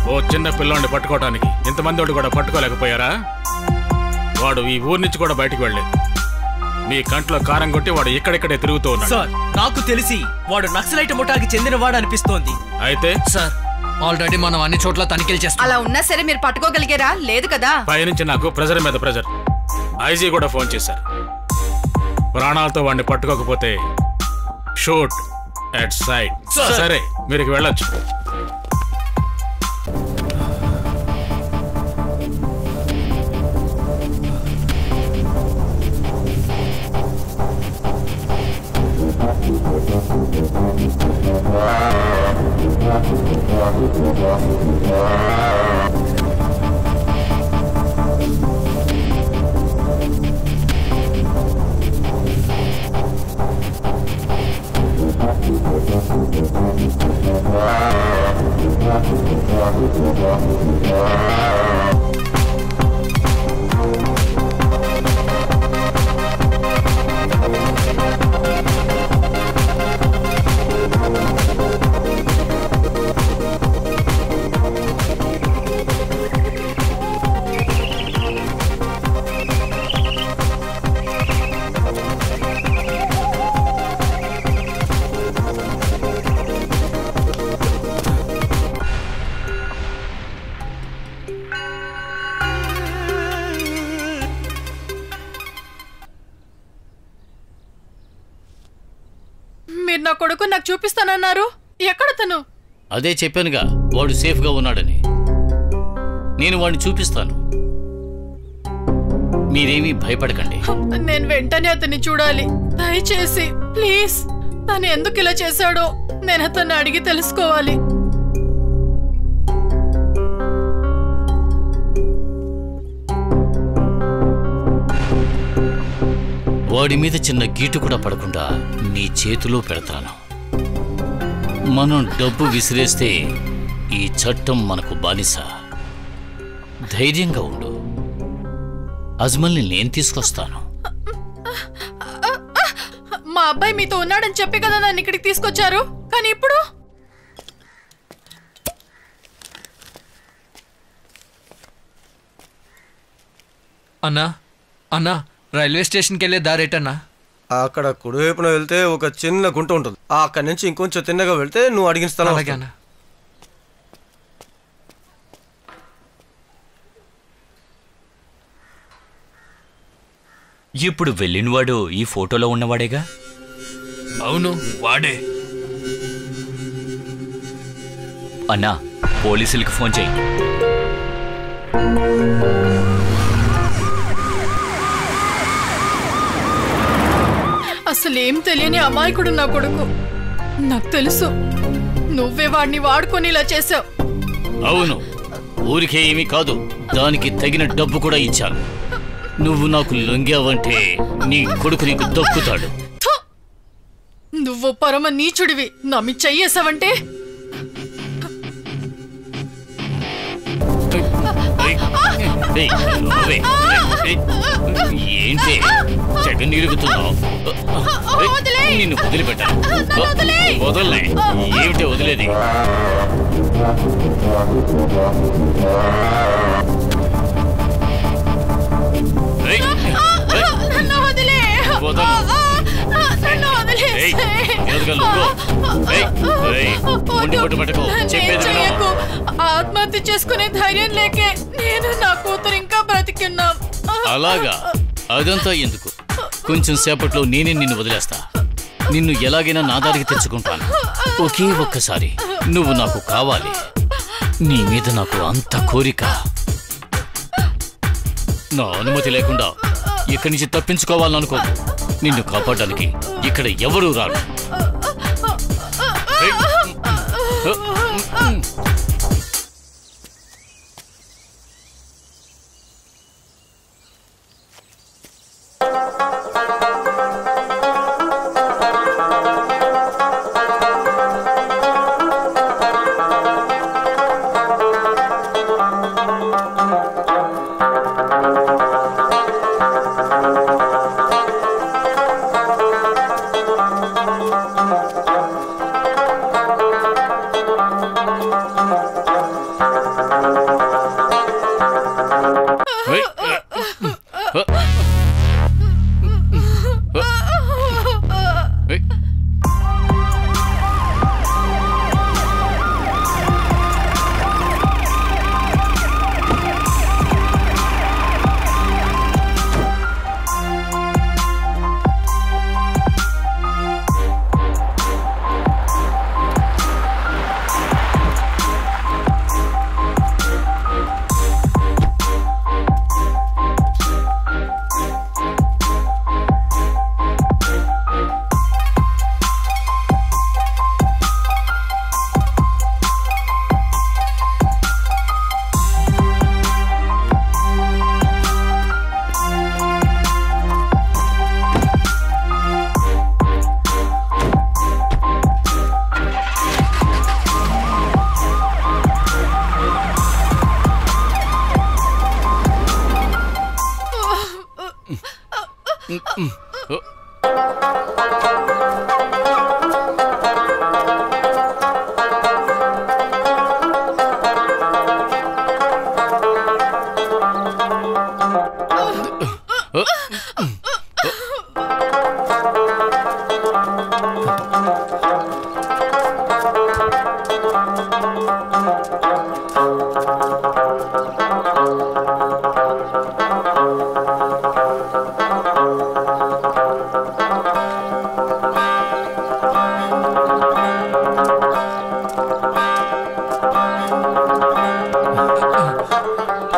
ఓ చిన్న పిల్లోడిని పట్టుకోవడానికి ఇంతమంది వాడు కూడా పట్టుకోలేకపోయారా? వాడు ఈ ఊరి నుంచి కూడా బయటికి వెళ్ళలేదు. మీ కంట్లో కారం కొట్టి వాడు ఇక్కడిక్కడే తిరుగుతూ ఉన్నాడు. సార్ నాకు తెలిసి వాడు నక్సలైట్ ముఠాకి చెందినవాడు అనిపిస్తోంది. అయితే సార్ ఆల్రెడీ మనం అన్ని చోట్ల తనిఖీలు చేస్తాం. అలా ఉన్నా సరే మీరు పట్టుకోగలిగారా? లేదు కదా. పైనుంచి నాకు ప్రెజర్ మీద ప్రెజర్. ఐజీ కూడా ఫోన్ చేశారు. ప్రాణాలతో వాడిని పట్టుకోకపోతే షూట్ అట్ సైట్. సరే మీరు వెళ్ళొచ్చు. మీరు నా కొడుకు నాకు చూపిస్తానన్నారు. ఎక్కడ తను? అదే చెప్పానుగా, వాడు సేఫ్గా ఉన్నాడని. నేను వాడిని చూపిస్తాను, మీరేమీ భయపడకండి. నేను వెంటనే అతన్ని చూడాలి, దయచేసి ప్లీజ్. తను ఎందుకు ఇలా చేశాడో నేను అతన్ని అడిగి తెలుసుకోవాలి. వాడి మీద చిన్న గీటు కూడా పడకుండా నీ చేతిలో పెడతాను. మనం డబ్బు విసిరేస్తే ఈ చట్టం మనకు బానిస. ధైర్యంగా ఉండు, అజ్మల్ని నేను తీసుకొస్తాను. మా అబ్బాయి మీతో ఉన్నాడని చెప్పి కదా నన్ను ఇక్కడికి తీసుకొచ్చారు, కానీ ఇప్పుడు అన్నా అన్నా రైల్వే స్టేషన్కి వెళ్ళే దారేటన్నా? అక్కడ కుడివైపున వెళ్తే ఒక చిన్న గుంట ఉంటుంది. అక్కడి నుంచి ఇంకొంచెం తిన్నగా వెళ్తే నువ్వు అడిగిన స్థలం. అలాగే అన్నా. ఇప్పుడు వెళ్ళినవాడు ఈ ఫోటోలో ఉన్నవాడేగా? అవును, వాడే. అన్నా, పోలీసులకి ఫోన్ చేయి. అసలేం తెలియని అమాయకుడు నా కొడుకు. నాకు తెలుసు నువ్వే వాడిని వాడుకొని ఇలా చేసావు. అవును, ఊరికే ఏమీ కాదు, దానికి తగిన డబ్బు కూడా ఇచ్చాను. నువ్వు నాకు లొంగావంటే నీ కొడుకు నీకు దక్కుతాడు. నువ్వు పరమ నీచుడివి. నమ్మి చెయ్యేసావంటే ఏంటి జగన్ ఇరుగుతున్నావు? నిన్ను వదిలిపెట్టాను. వదలలే. ఏమిటి వదిలేది? ఆత్మహత్య చేసుకునే ధైర్యం లేకే నేను నా కూతురు ఇంకా బ్రతికున్నాం. అలాగా? అదంతా ఎందుకు, కొంచెం సేపట్లో నేనే నిన్ను వదిలేస్తా. నిన్ను ఎలాగైనా నా దారికి తెచ్చుకుంటాను. ఒకే ఒక్కసారి నువ్వు నాకు కావాలి. నీ మీద నాకు అంత కోరిక. నా అనుమతి లేకుండా ఇక్కడి నుంచి తప్పించుకోవాలనుకో. నిన్ను కాపాడడానికి ఇక్కడ ఎవరూ రారు.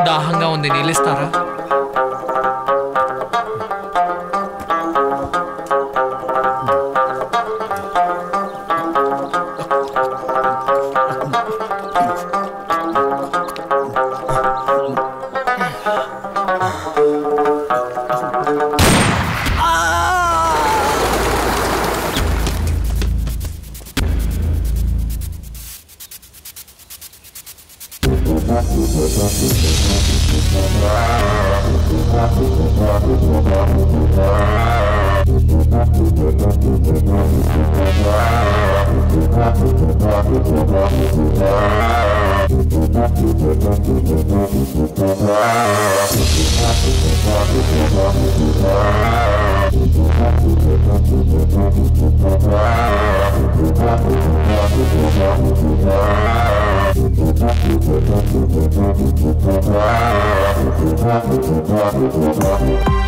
దాహంగా ఉంది, నీళ్ళిస్తారా? Wow.